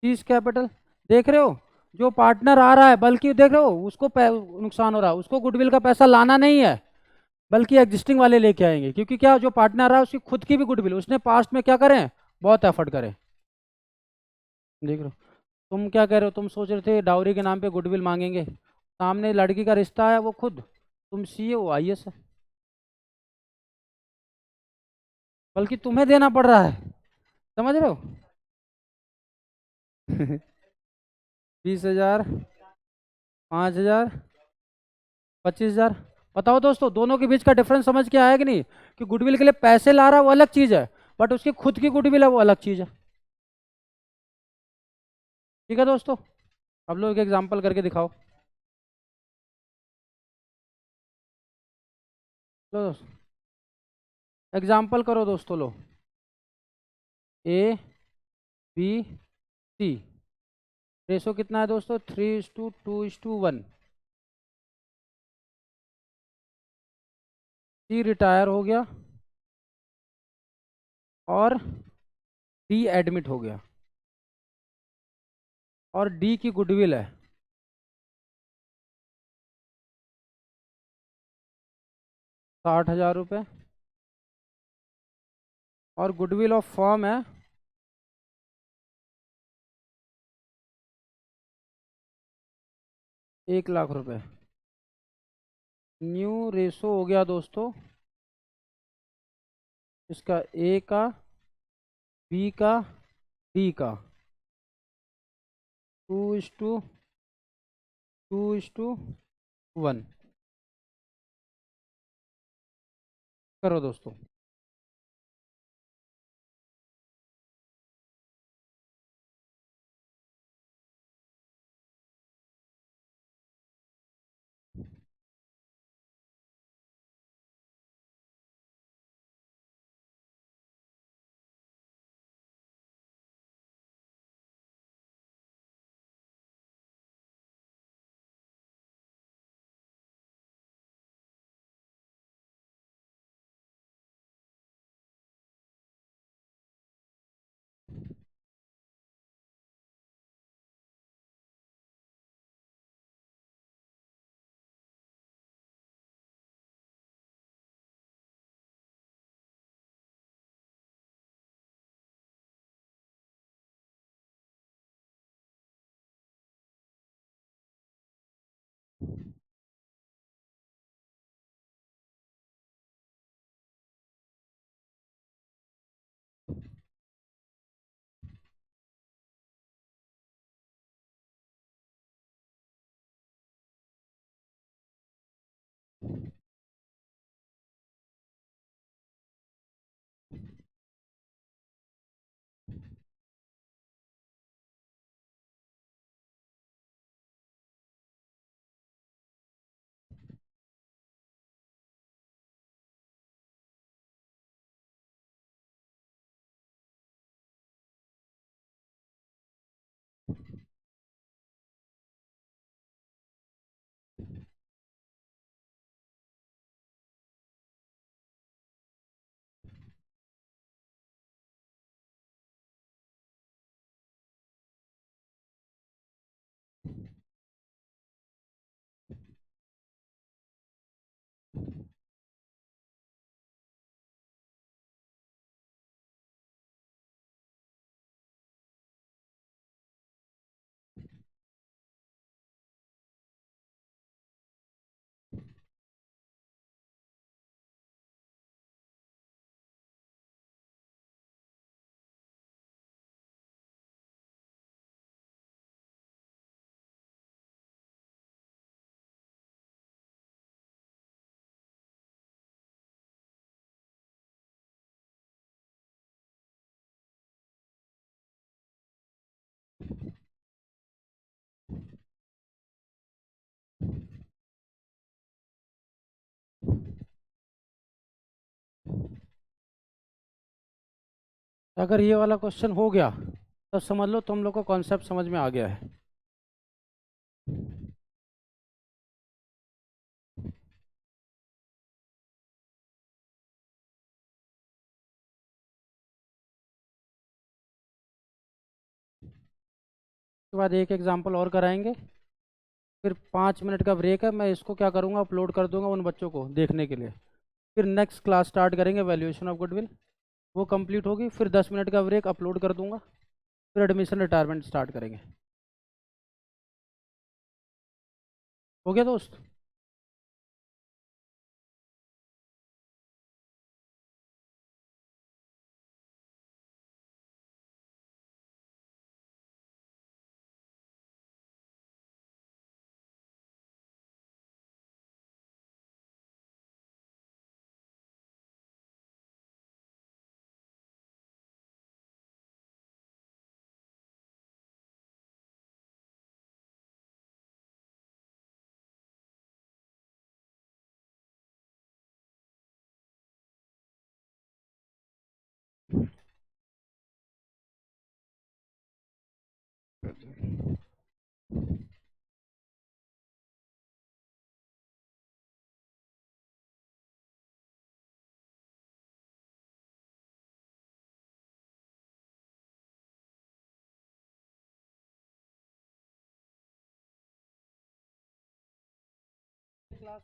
30 capital. देख रहे हो, जो पार्टनर आ रहा है, बल्कि देख रहे हो उसको नुकसान हो रहा है, उसको गुडविल का पैसा लाना नहीं है, बल्कि एग्जिस्टिंग वाले लेके आएंगे। क्योंकि क्या, जो पार्टनर आ रहा है उसकी खुद की भी गुडविल, उसने पास्ट में क्या करें, बहुत एफर्ट करें। देख रहे हो, तुम क्या कह रहे हो, तुम सोच रहे थे डाउरी के नाम पे गुडविल मांगेंगे, सामने लड़की का रिश्ता है, वो खुद तुम सीए वो आईएएस है, बल्कि तुम्हें देना पड़ रहा है। समझ रहे हो 20,000, 5,000, 25,000। बताओ दोस्तों, दोनों के बीच का डिफरेंस समझ के आया कि नहीं, कि गुडविल के लिए पैसे ला रहा है वो अलग चीज है, बट उसकी खुद की गुडविल है वो अलग चीज है। ठीक है दोस्तों, अब लोग एक एग्जांपल करके दिखाओ। लो एग्जांपल करो दोस्तों, लो, ए बी सी, रेशो कितना है दोस्तों, 3:2:1। सी रिटायर हो गया और डी एडमिट हो गया, और डी की गुडविल है 60,000 रुपये, और गुडविल ऑफ फर्म है 1,00,000 रुपये। न्यू रेशो हो गया दोस्तों इसका ए का बी का, डी का, 2:1 करो दोस्तों। अगर ये वाला क्वेश्चन हो गया तो समझ लो तुम लोग को कॉन्सेप्ट समझ में आ गया है। उसके बाद एक एग्जांपल और कराएंगे, फिर 5 मिनट का ब्रेक है, मैं इसको क्या करूँगा, अपलोड कर दूंगा उन बच्चों को देखने के लिए। फिर नेक्स्ट क्लास स्टार्ट करेंगे वैल्यूएशन ऑफ गुडविल, वो कंप्लीट होगी, फिर 10 मिनट का ब्रेक अपलोड कर दूंगा, फिर एडमिशन रिटायरमेंट स्टार्ट करेंगे। हो गया दोस्त? क्लास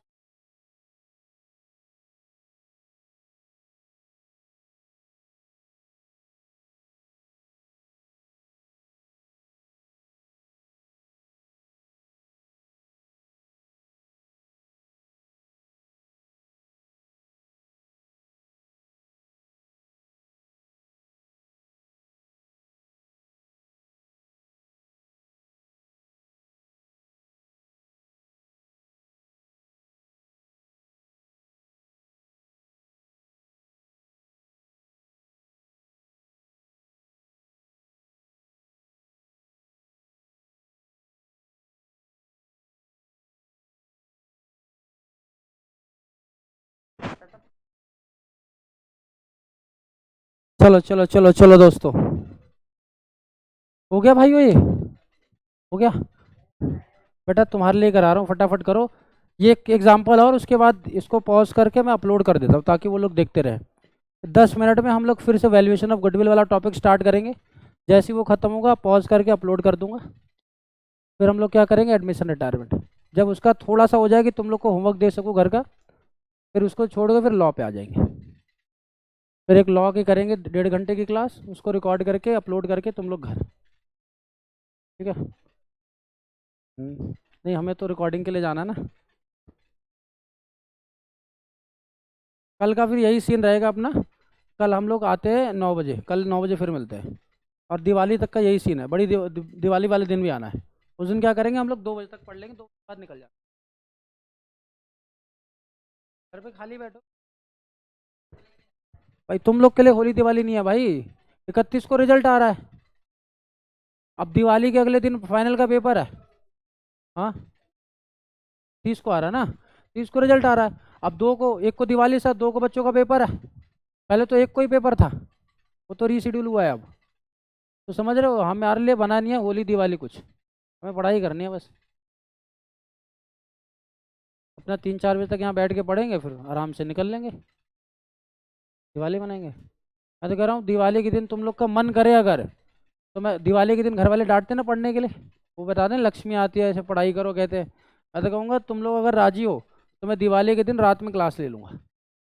चलो चलो चलो चलो दोस्तों, हो गया भाई ये, हो गया। बेटा तुम्हारे लिए करा रहा हूँ, फटाफट करो। ये एक एग्जांपल और उसके बाद इसको पॉज करके मैं अपलोड कर देता हूँ ताकि वो लोग देखते रहें। 10 मिनट में हम लोग फिर से वैल्यूएशन ऑफ गुडविल वाला टॉपिक स्टार्ट करेंगे। जैसे ही वो खत्म होगा पॉज करके अपलोड कर दूंगा। फिर हम लोग क्या करेंगे, एडमिशन रिटायरमेंट। जब उसका थोड़ा सा हो जाए कि तुम लोग को होमवर्क दे सकूँ घर का, फिर उसको छोड़ के फिर लॉ पे आ जाएंगे। फिर एक लॉ की करेंगे 1.5 घंटे की क्लास, उसको रिकॉर्ड करके अपलोड करके तुम लोग घर। ठीक है। नहीं हमें तो रिकॉर्डिंग के लिए जाना है ना। कल का फिर यही सीन रहेगा अपना। कल हम लोग आते हैं 9 बजे, कल 9 बजे फिर मिलते हैं। और दिवाली तक का यही सीन है, बड़ी दिवाली वाले दिन भी आना है। उस दिन क्या करेंगे हम लोग, 2 बजे तक पढ़ लेंगे, 2 बजे बाद निकल जाए। घर पे खाली बैठो। भाई तुम लोग के लिए होली दिवाली नहीं है भाई। 31 को रिजल्ट आ रहा है। अब दिवाली के अगले दिन फाइनल का पेपर है। हाँ, 30 को आ रहा है ना। 30 को रिजल्ट आ रहा है। अब दो को, एक को दिवाली साथ, 2 को बच्चों का पेपर है। पहले तो एक को ही पेपर था, वो तो रीशेड्यूल हुआ है अब। तो समझ रहे हो, हमारे लिए बना नहीं है होली दिवाली कुछ। हमें पढ़ाई करनी है बस। अपना 3-4 बजे तक यहाँ बैठ के पढ़ेंगे, फिर आराम से निकल लेंगे। दिवाली मनाएंगे। मैं तो कह रहा हूँ दिवाली के दिन तुम लोग का मन करे अगर, तो मैं दिवाली के दिन, घर वाले डांटते ना पढ़ने के लिए, वो बता दें लक्ष्मी आती है ऐसे पढ़ाई करो कहते हैं। मैं तो कहूँगा तुम लोग अगर राजी हो तो मैं दिवाली के दिन रात में क्लास ले लूँगा,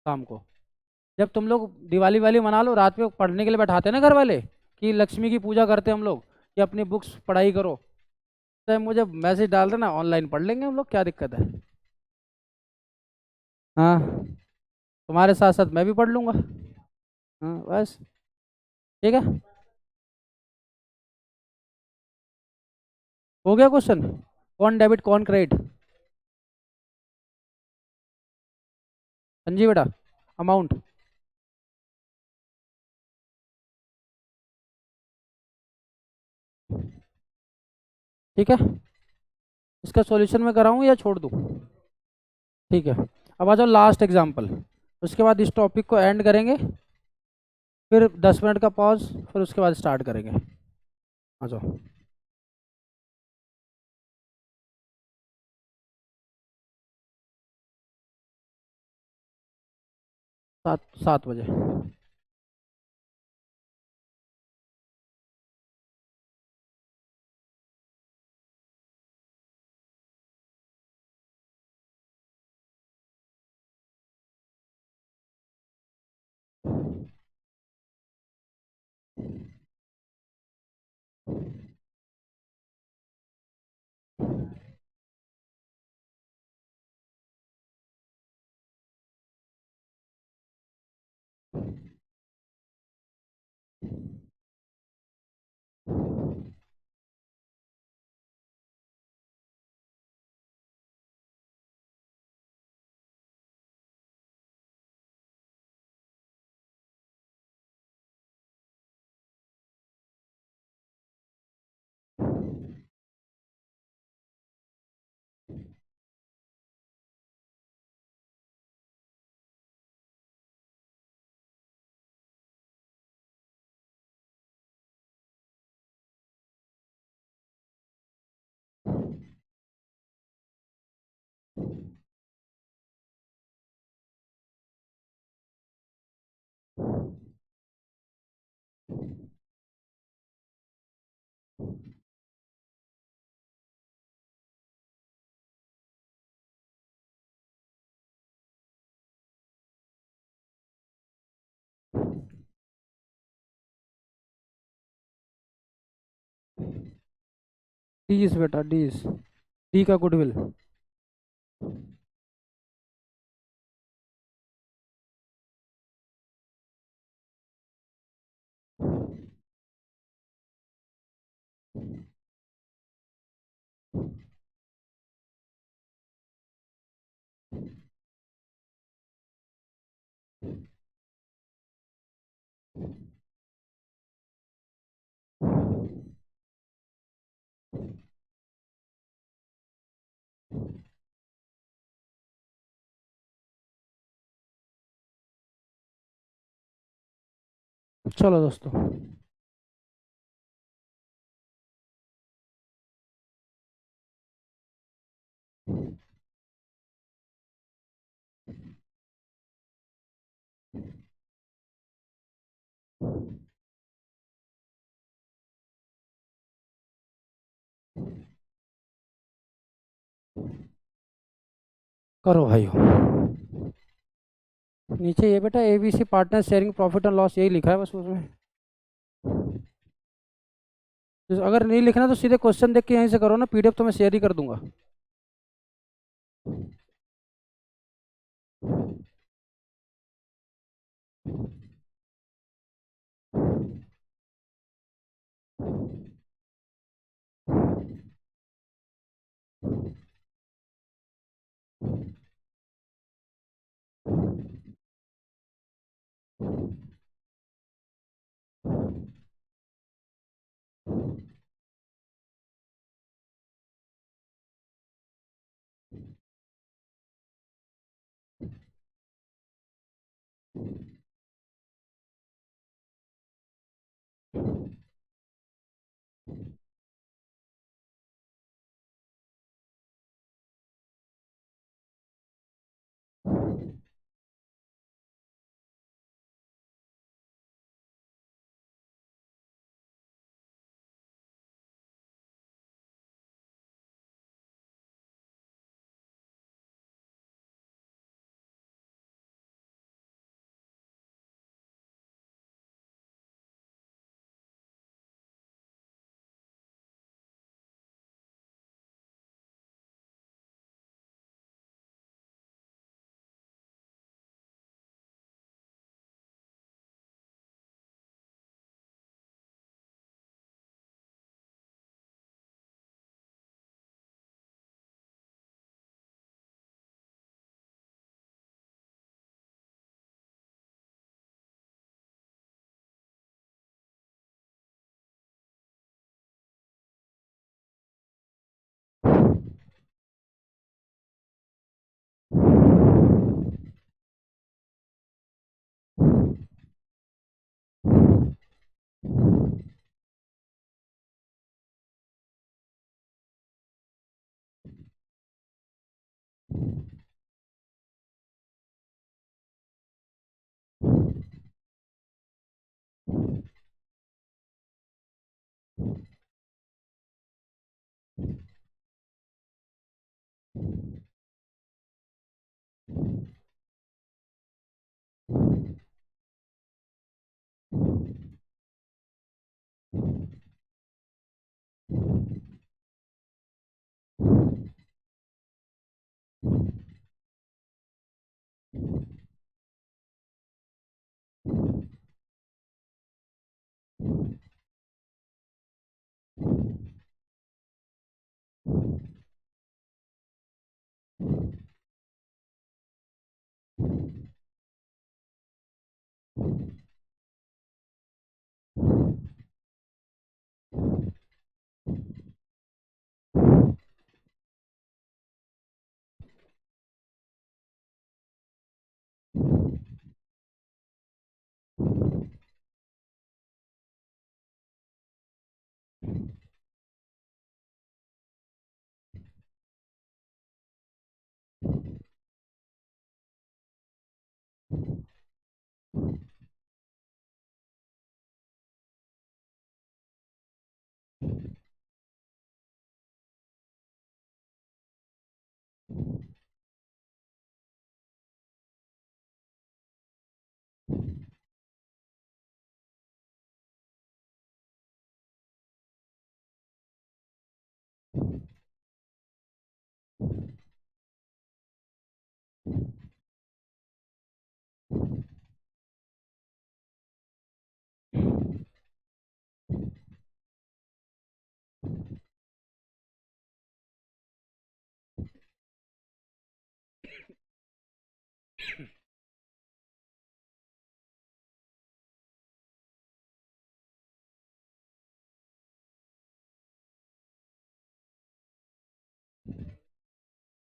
शाम को। जब तुम लोग दिवाली वाली मना लो, रात में पढ़ने के लिए बैठाते हैं ना घर वाले, कि लक्ष्मी की पूजा करते हैं हम लोग, कि अपनी बुक्स पढ़ाई करो, तो मुझे मैसेज डाल देना, ऑनलाइन पढ़ लेंगे हम लोग, क्या दिक्कत है। हाँ, तुम्हारे साथ साथ मैं भी पढ़ लूँगा। हाँ बस। ठीक है। हो गया क्वेश्चन। कौन डेबिट कौन क्रेडिट। संजीव बेटा, अमाउंट। ठीक है। इसका सॉल्यूशन मैं कराऊँ या छोड़ दूँ। ठीक है। अब आ जाओ लास्ट एग्जाम्पल, उसके बाद इस टॉपिक को एंड करेंगे। फिर 10 मिनट का पॉज, फिर उसके बाद स्टार्ट करेंगे। आ जाओ। 7 7 बजे। डीज बेटा, डीज। डी का गुडविल। चलो दोस्तों, करो भाइयों। नीचे ये बेटा ABC partner sharing profit and loss, यही लिखा है बस उसमें। अगर नहीं लिखना तो सीधे क्वेश्चन देख के यहीं से करो ना, पीडीएफ तो मैं शेयर ही कर दूंगा।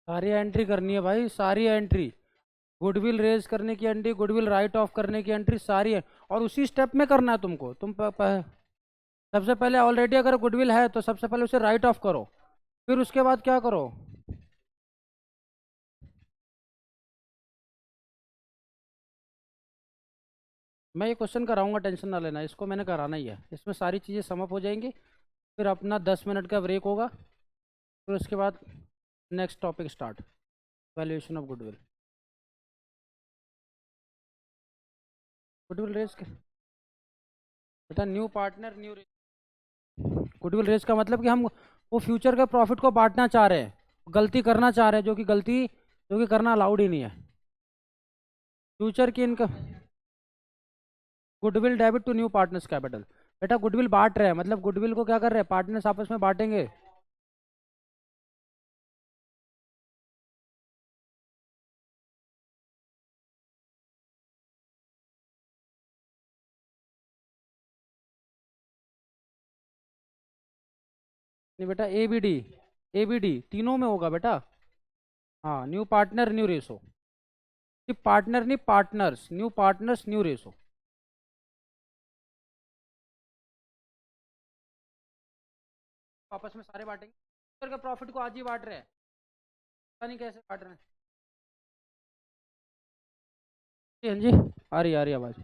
सारी एंट्री करनी है भाई, सारी एंट्री। गुडविल रेज करने की एंट्री, गुडविल राइट ऑफ करने की एंट्री सारी है, और उसी स्टेप में करना है तुमको। सबसे पहले ऑलरेडी अगर गुडविल है तो सबसे पहले उसे राइट ऑफ करो, फिर उसके बाद क्या करो, मैं ये क्वेश्चन कराऊंगा, टेंशन ना लेना, इसको मैंने कराना ही है, इसमें सारी चीज़ें समअप हो जाएंगी। फिर अपना 10 मिनट का ब्रेक होगा, फिर उसके बाद next topic start, valuation of goodwill. Goodwill raise के बेटा, new partner new, goodwill raise का मतलब कि हम वो फ्यूचर के प्रॉफिट को बांटना चाह रहे हैं, गलती करना चाह रहे हैं, जो कि करना अलाउड ही नहीं है। फ्यूचर की income, goodwill debit to new partners capital. बेटा गुडविल बांट रहे हैं, मतलब गुडविल को क्या कर रहे हैं, पार्टनर्स आपस में बांटेंगे। नहीं बेटा, ए बी डी तीनों में होगा बेटा। हाँ, न्यू पार्टनर न्यू रेशो, सिर्फ पार्टनर नहीं, पार्टनर्स न्यू रेशो। आपस में सारे बांटेंगे, फ्यूचर के प्रॉफिट को आज ही बांट रहे हैं, पता नहीं कैसे बांट रहे हैं। हाँ जी, आ रही आवाज।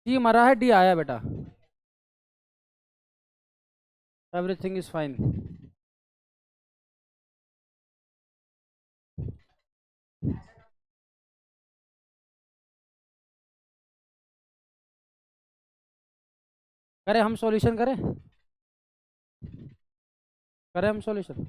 डी मरा है, डी आया बेटा, एवरीथिंग इज फाइन। करें हम सॉल्यूशन, करें हम सॉल्यूशन।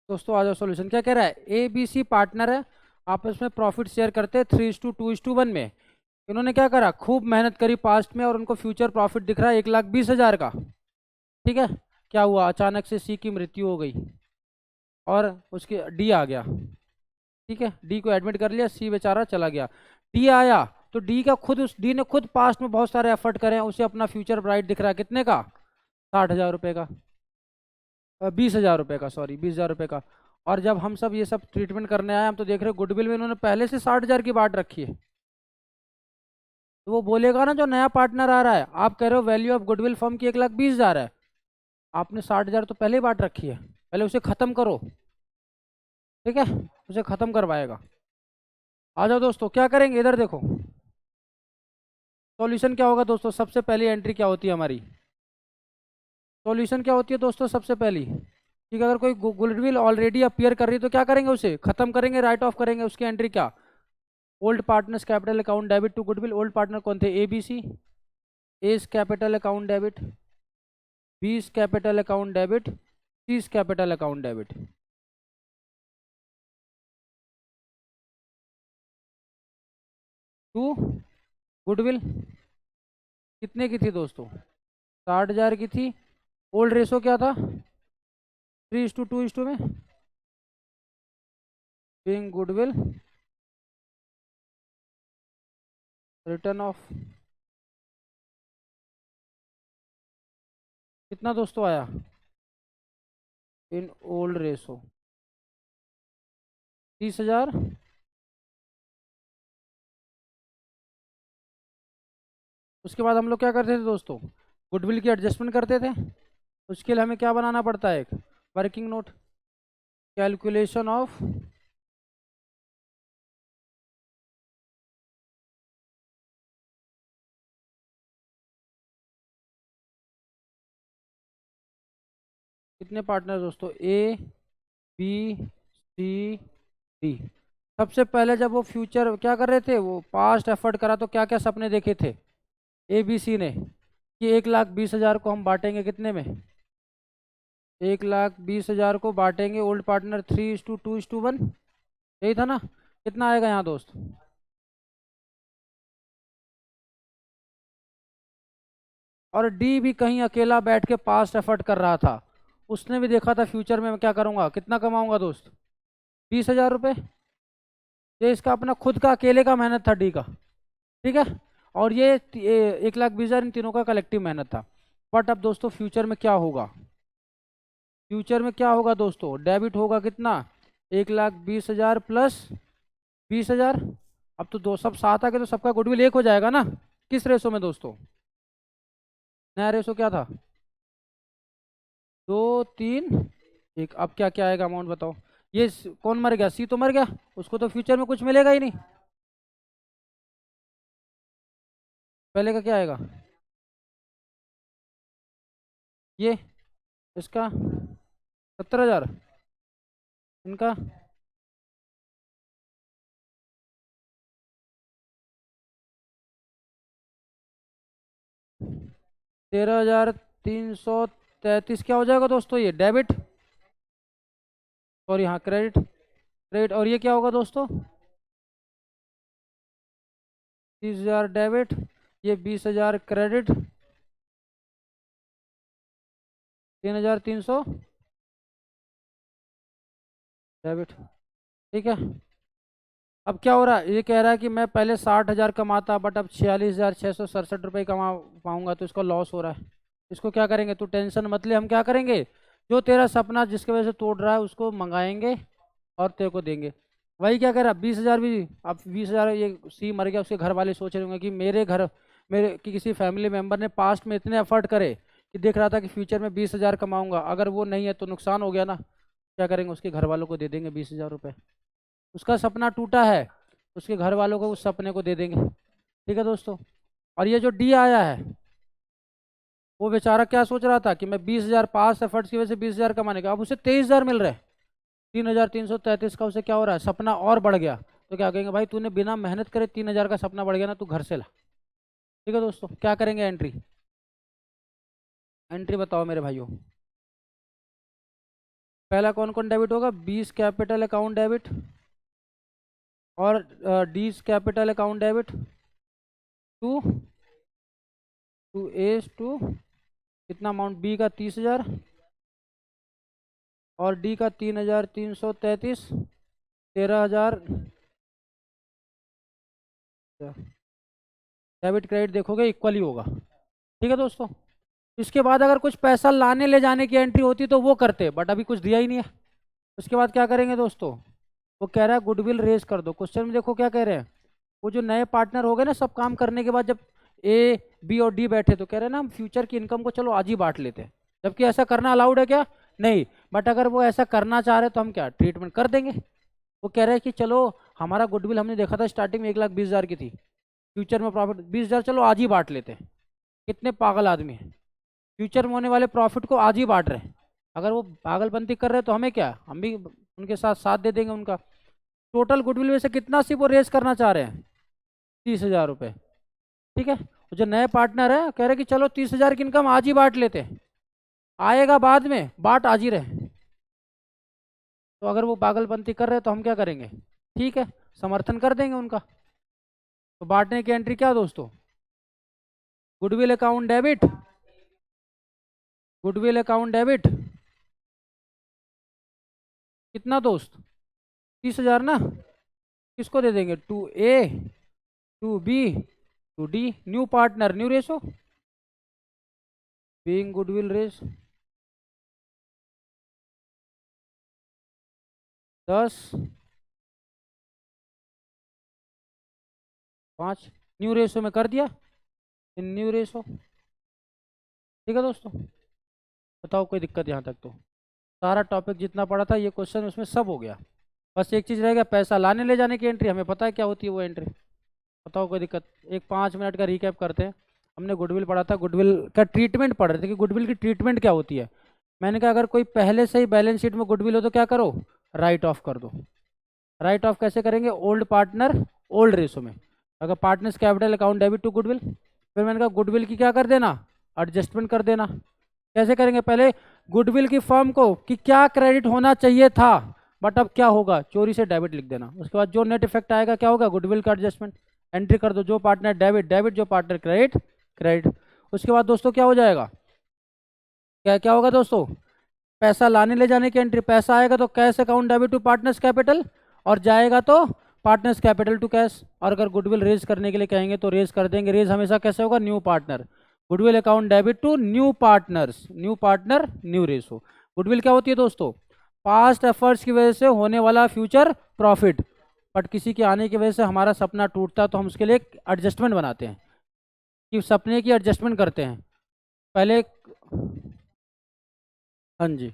दोस्तों आ जाओ, सॉल्यूशन क्या कह रहा है, ए बी सी पार्टनर है, आपस में प्रॉफिट शेयर करते हैं 3:2:1 में। इन्होंने क्या करा, खूब मेहनत करी पास्ट में, और उनको फ्यूचर प्रॉफिट दिख रहा है 1,20,000 का। ठीक है, क्या हुआ, अचानक से सी की मृत्यु हो गई और उसके डी आ गया। ठीक है, डी को एडमिट कर लिया, सी बेचारा चला गया। डी आया तो डी का खुद, उस डी ने खुद पास्ट में बहुत सारे एफर्ट करे हैं, उसे अपना फ्यूचर ब्राइट दिख रहा है कितने का, 60,000 रुपये का, 20,000 रुपये का, सॉरी 20,000 रुपये का। और जब हम सब ये सब ट्रीटमेंट करने आए, हम तो देख रहे गुडविल में इन्होंने पहले से 60,000 की बात रखी है। तो वो बोलेगा ना, जो नया पार्टनर आ रहा है, आप कह रहे हो वैल्यू ऑफ गुडविल फर्म की 1,20,000 है, आपने 60,000 तो पहले ही बात रखी है, पहले उसे खत्म करो। ठीक है, उसे खत्म करवाएगा। आ जाओ दोस्तों, क्या करेंगे, इधर देखो, सॉल्यूशन क्या होगा दोस्तों, सबसे पहली एंट्री क्या होती है हमारी, सॉल्यूशन क्या होती है दोस्तों, सबसे पहली, ठीक है, अगर कोई गुडविल ऑलरेडी अपीयर कर रही है तो क्या करेंगे, उसे खत्म करेंगे, राइट ऑफ करेंगे। उसकी एंट्री क्या, old partners capital account debit to goodwill. Old partner कौन थे, A B C, A's capital account debit, B's capital account debit, C's capital account debit. To goodwill कितने की थी दोस्तों, 60,000 की थी। ओल्ड रेशो क्या था, 3:2:2 में, being गुडविल, रिटर्न ऑफ कितना दोस्तों आया, इन ओल्ड रेशो 30,000। उसके बाद हम लोग क्या करते थे दोस्तों, गुडविल की एडजस्टमेंट करते थे। उसके लिए हमें क्या बनाना पड़ता है, एक वर्किंग नोट, कैलकुलेशन ऑफ कितने पार्टनर दोस्तों, ए बी सी डी। सबसे पहले जब वो फ्यूचर क्या कर रहे थे, वो पास्ट एफर्ट करा, तो क्या क्या सपने देखे थे ए बी सी ने, कि 1,20,000 को हम बांटेंगे कितने में, 1,20,000 को बांटेंगे ओल्ड पार्टनर 3:2:1, यही था ना, कितना आएगा यहाँ दोस्त, और डी भी कहीं अकेला बैठ के पास्ट एफर्ट कर रहा था, उसने भी देखा था फ्यूचर में मैं क्या करूँगा, कितना कमाऊंगा दोस्त, 20,000 रुपये। ये इसका अपना खुद का अकेले का मेहनत था डी का। ठीक है, और ये 1,20,000 इन तीनों का कलेक्टिव मेहनत था। बट अब दोस्तों फ्यूचर में क्या होगा, फ्यूचर में क्या होगा दोस्तों, डेबिट होगा कितना, 1,20,000 प्लस 20,000। अब तो दो सब साथ आके तो सबका गुडविल एक हो जाएगा ना। किस रेशो में दोस्तों, नया रेशो क्या था, 2:3:1। अब क्या क्या आएगा अमाउंट बताओ। ये कौन मर गया, सी तो मर गया, उसको तो फ्यूचर में कुछ मिलेगा ही नहीं। पहले का क्या आएगा, ये इसका 70,000, इनका 13,333। क्या हो जाएगा दोस्तों, ये डेबिट, और यहाँ क्रेडिट, क्रेडिट। और ये क्या होगा दोस्तों, 30,000 डेबिट, ये 20,000 क्रेडिट, 3,300 डेबिट। ठीक है। अब क्या हो रहा है, ये कह रहा है कि मैं पहले 60,000 कमाता बट अब 46,667 रुपये कमा पाऊंगा, तो इसका लॉस हो रहा है। इसको क्या करेंगे, तू टेंशन मत ले, हम क्या करेंगे, जो तेरा सपना जिसकी वजह से तोड़ रहा है उसको मंगाएंगे और तेरे को देंगे। वही क्या कह रहा, 20,000 भी, अब 20,000 ये सी मर गया, उसके घर वाले सोच रहे होंगे कि मेरे कि किसी फैमिली मेम्बर ने पास्ट में इतने एफर्ट करे कि देख रहा था कि फ्यूचर में 20,000 कमाऊंगा, अगर वो नहीं है तो नुकसान हो गया ना। क्या करेंगे, उसके घर वालों को दे देंगे 20,000 रुपये। उसका सपना टूटा है, उसके घर वालों को उस सपने को दे देंगे। ठीक है दोस्तों। और ये जो डी आया है, वो बेचारा क्या सोच रहा था कि मैं 20,000 पास एफर्ट्स की वजह से 20,000 कमाने का, अब उसे 23,000 मिल रहे हैं, 3,333 का उसे क्या हो रहा है, सपना और बढ़ गया। तो क्या कहेंगे, भाई तूने बिना मेहनत करे 3,000 का सपना बढ़ गया ना, तू घर से ला। ठीक है दोस्तों, क्या करेंगे, एंट्री, एंट्री बताओ मेरे भाइयों। पहला कौन कौन डेबिट होगा, 20 कैपिटल अकाउंट डेबिट, और 20 capital account debit to to A's to कितना अमाउंट, बी का 30,000 और डी का 3,333, 13,000 डेबिट क्रेडिट देखोगे इक्वल ही होगा। ठीक है दोस्तों। इसके बाद अगर कुछ पैसा लाने ले जाने की एंट्री होती तो वो करते, बट अभी कुछ दिया ही नहीं है। उसके बाद क्या करेंगे दोस्तों, वो कह रहा है गुडविल रेज कर दो। क्वेश्चन में देखो क्या कह रहे हैं, वो जो नए पार्टनर हो गए ना, सब काम करने के बाद जब ए बी और डी बैठे तो कह रहे हैं ना हम फ्यूचर की इनकम को चलो आज ही बांट लेते हैं, जबकि ऐसा करना अलाउड है क्या, नहीं। बट अगर वो ऐसा करना चाह रहे तो हम क्या ट्रीटमेंट कर देंगे। वो कह रहे हैं कि चलो हमारा गुडविल हमने देखा था स्टार्टिंग में 1,20,000 की थी, फ्यूचर में प्रॉफिट 20,000, चलो आज ही बांट लेते हैं। कितने पागल आदमी हैं, फ्यूचर में होने वाले प्रॉफिट को आज ही बांट रहे हैं। अगर वो पागलपंती कर रहे हैं तो हमें क्या, हम भी उनके साथ साथ दे देंगे उनका। टोटल गुडविल में से कितना सिर्फ वो रेज करना चाह रहे हैं, 30,000 रुपये। ठीक है। जो नए पार्टनर है कह रहे कि चलो 30,000 की इनकम आज ही बांट लेते हैं, आएगा बाद में, बांट आज ही रहे। तो अगर वो पागलपंती कर रहे हैं तो हम क्या करेंगे, ठीक है, समर्थन कर देंगे उनका। तो बांटने की एंट्री क्या दोस्तों, goodwill account debit, goodwill account debit कितना दोस्त, 30,000 ना। किसको दे देंगे, to A, to B, to D, new partner, new ratio, being goodwill raise 10, 5, new ratio में कर दिया, इन न्यू रेशो। ठीक है दोस्तों। बताओ कोई दिक्कत यहाँ तक, तो सारा टॉपिक जितना पढ़ा था ये क्वेश्चन उसमें सब हो गया। बस एक चीज़ रह गया, पैसा लाने ले जाने की एंट्री, हमें पता है क्या होती है वो एंट्री। बताओ कोई दिक्कत, एक 5 मिनट का रिकैप करते हैं। हमने गुडविल पढ़ा था, गुडविल का ट्रीटमेंट पढ़ रहे थे कि गुडविल की ट्रीटमेंट क्या होती है। मैंने कहा अगर कोई पहले से ही बैलेंस शीट में गुडविल हो तो क्या करो, राइट ऑफ कर दो। राइट ऑफ कैसे करेंगे, ओल्ड पार्टनर ओल्ड रेशो में, अगर partners capital account debit to goodwill. फिर मैंने कहा गुडविल की क्या कर देना, एडजस्टमेंट कर देना। कैसे करेंगे, पहले गुडविल की फर्म को कि क्या क्रेडिट होना चाहिए था बट अब क्या होगा, चोरी से डेबिट लिख देना। उसके बाद जो नेट इफेक्ट आएगा क्या होगा, गुडविल का एडजस्टमेंट, एंट्री कर दो, जो पार्टनर डेबिट डेबिट, जो पार्टनर क्रेडिट क्रेडिट। उसके बाद दोस्तों क्या हो जाएगा, क्या क्या होगा दोस्तों, पैसा लाने ले जाने की एंट्री, पैसा आएगा तो cash account debit to partners capital, और जाएगा तो पार्टनर्स कैपिटल टू कैश, और अगर गुडविल रेज करने के लिए कहेंगे तो रेज कर देंगे। रेज हमेशा कैसे होगा, new partner, goodwill account debit to new partners, new partner new ratio. Goodwill क्या होती है दोस्तों, पास्ट एफर्ट्स की वजह से होने वाला फ्यूचर प्रॉफिट, बट किसी के आने की वजह से हमारा सपना टूटता है तो हम उसके लिए एक एडजस्टमेंट बनाते हैं कि सपने की एडजस्टमेंट करते हैं पहले। हाँ जी,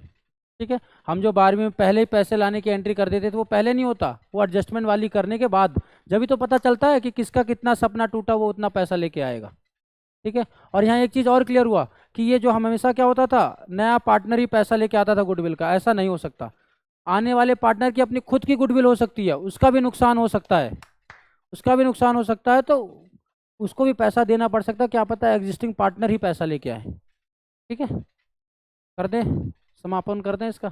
ठीक है। हम जो 12वीं में पहले ही पैसे लाने की एंट्री कर देते थे वो पहले नहीं होता, वो एडजस्टमेंट वाली करने के बाद जब भी तो पता चलता है कि किसका कितना सपना टूटा, वो उतना पैसा लेके आएगा, ठीक है। और यहाँ एक चीज़ और क्लियर हुआ कि ये जो हम हमेशा क्या होता था, नया पार्टनर ही पैसा लेके आता था गुडविल का, ऐसा नहीं हो सकता। आने वाले पार्टनर की अपनी खुद की गुडविल हो सकती है, उसका भी नुकसान हो सकता है, उसका भी नुकसान हो सकता है, तो उसको भी पैसा देना पड़ सकता है, क्या पता है एग्जिस्टिंग पार्टनर ही पैसा लेके आए, ठीक है। कर दें, समापन कर दें इसका।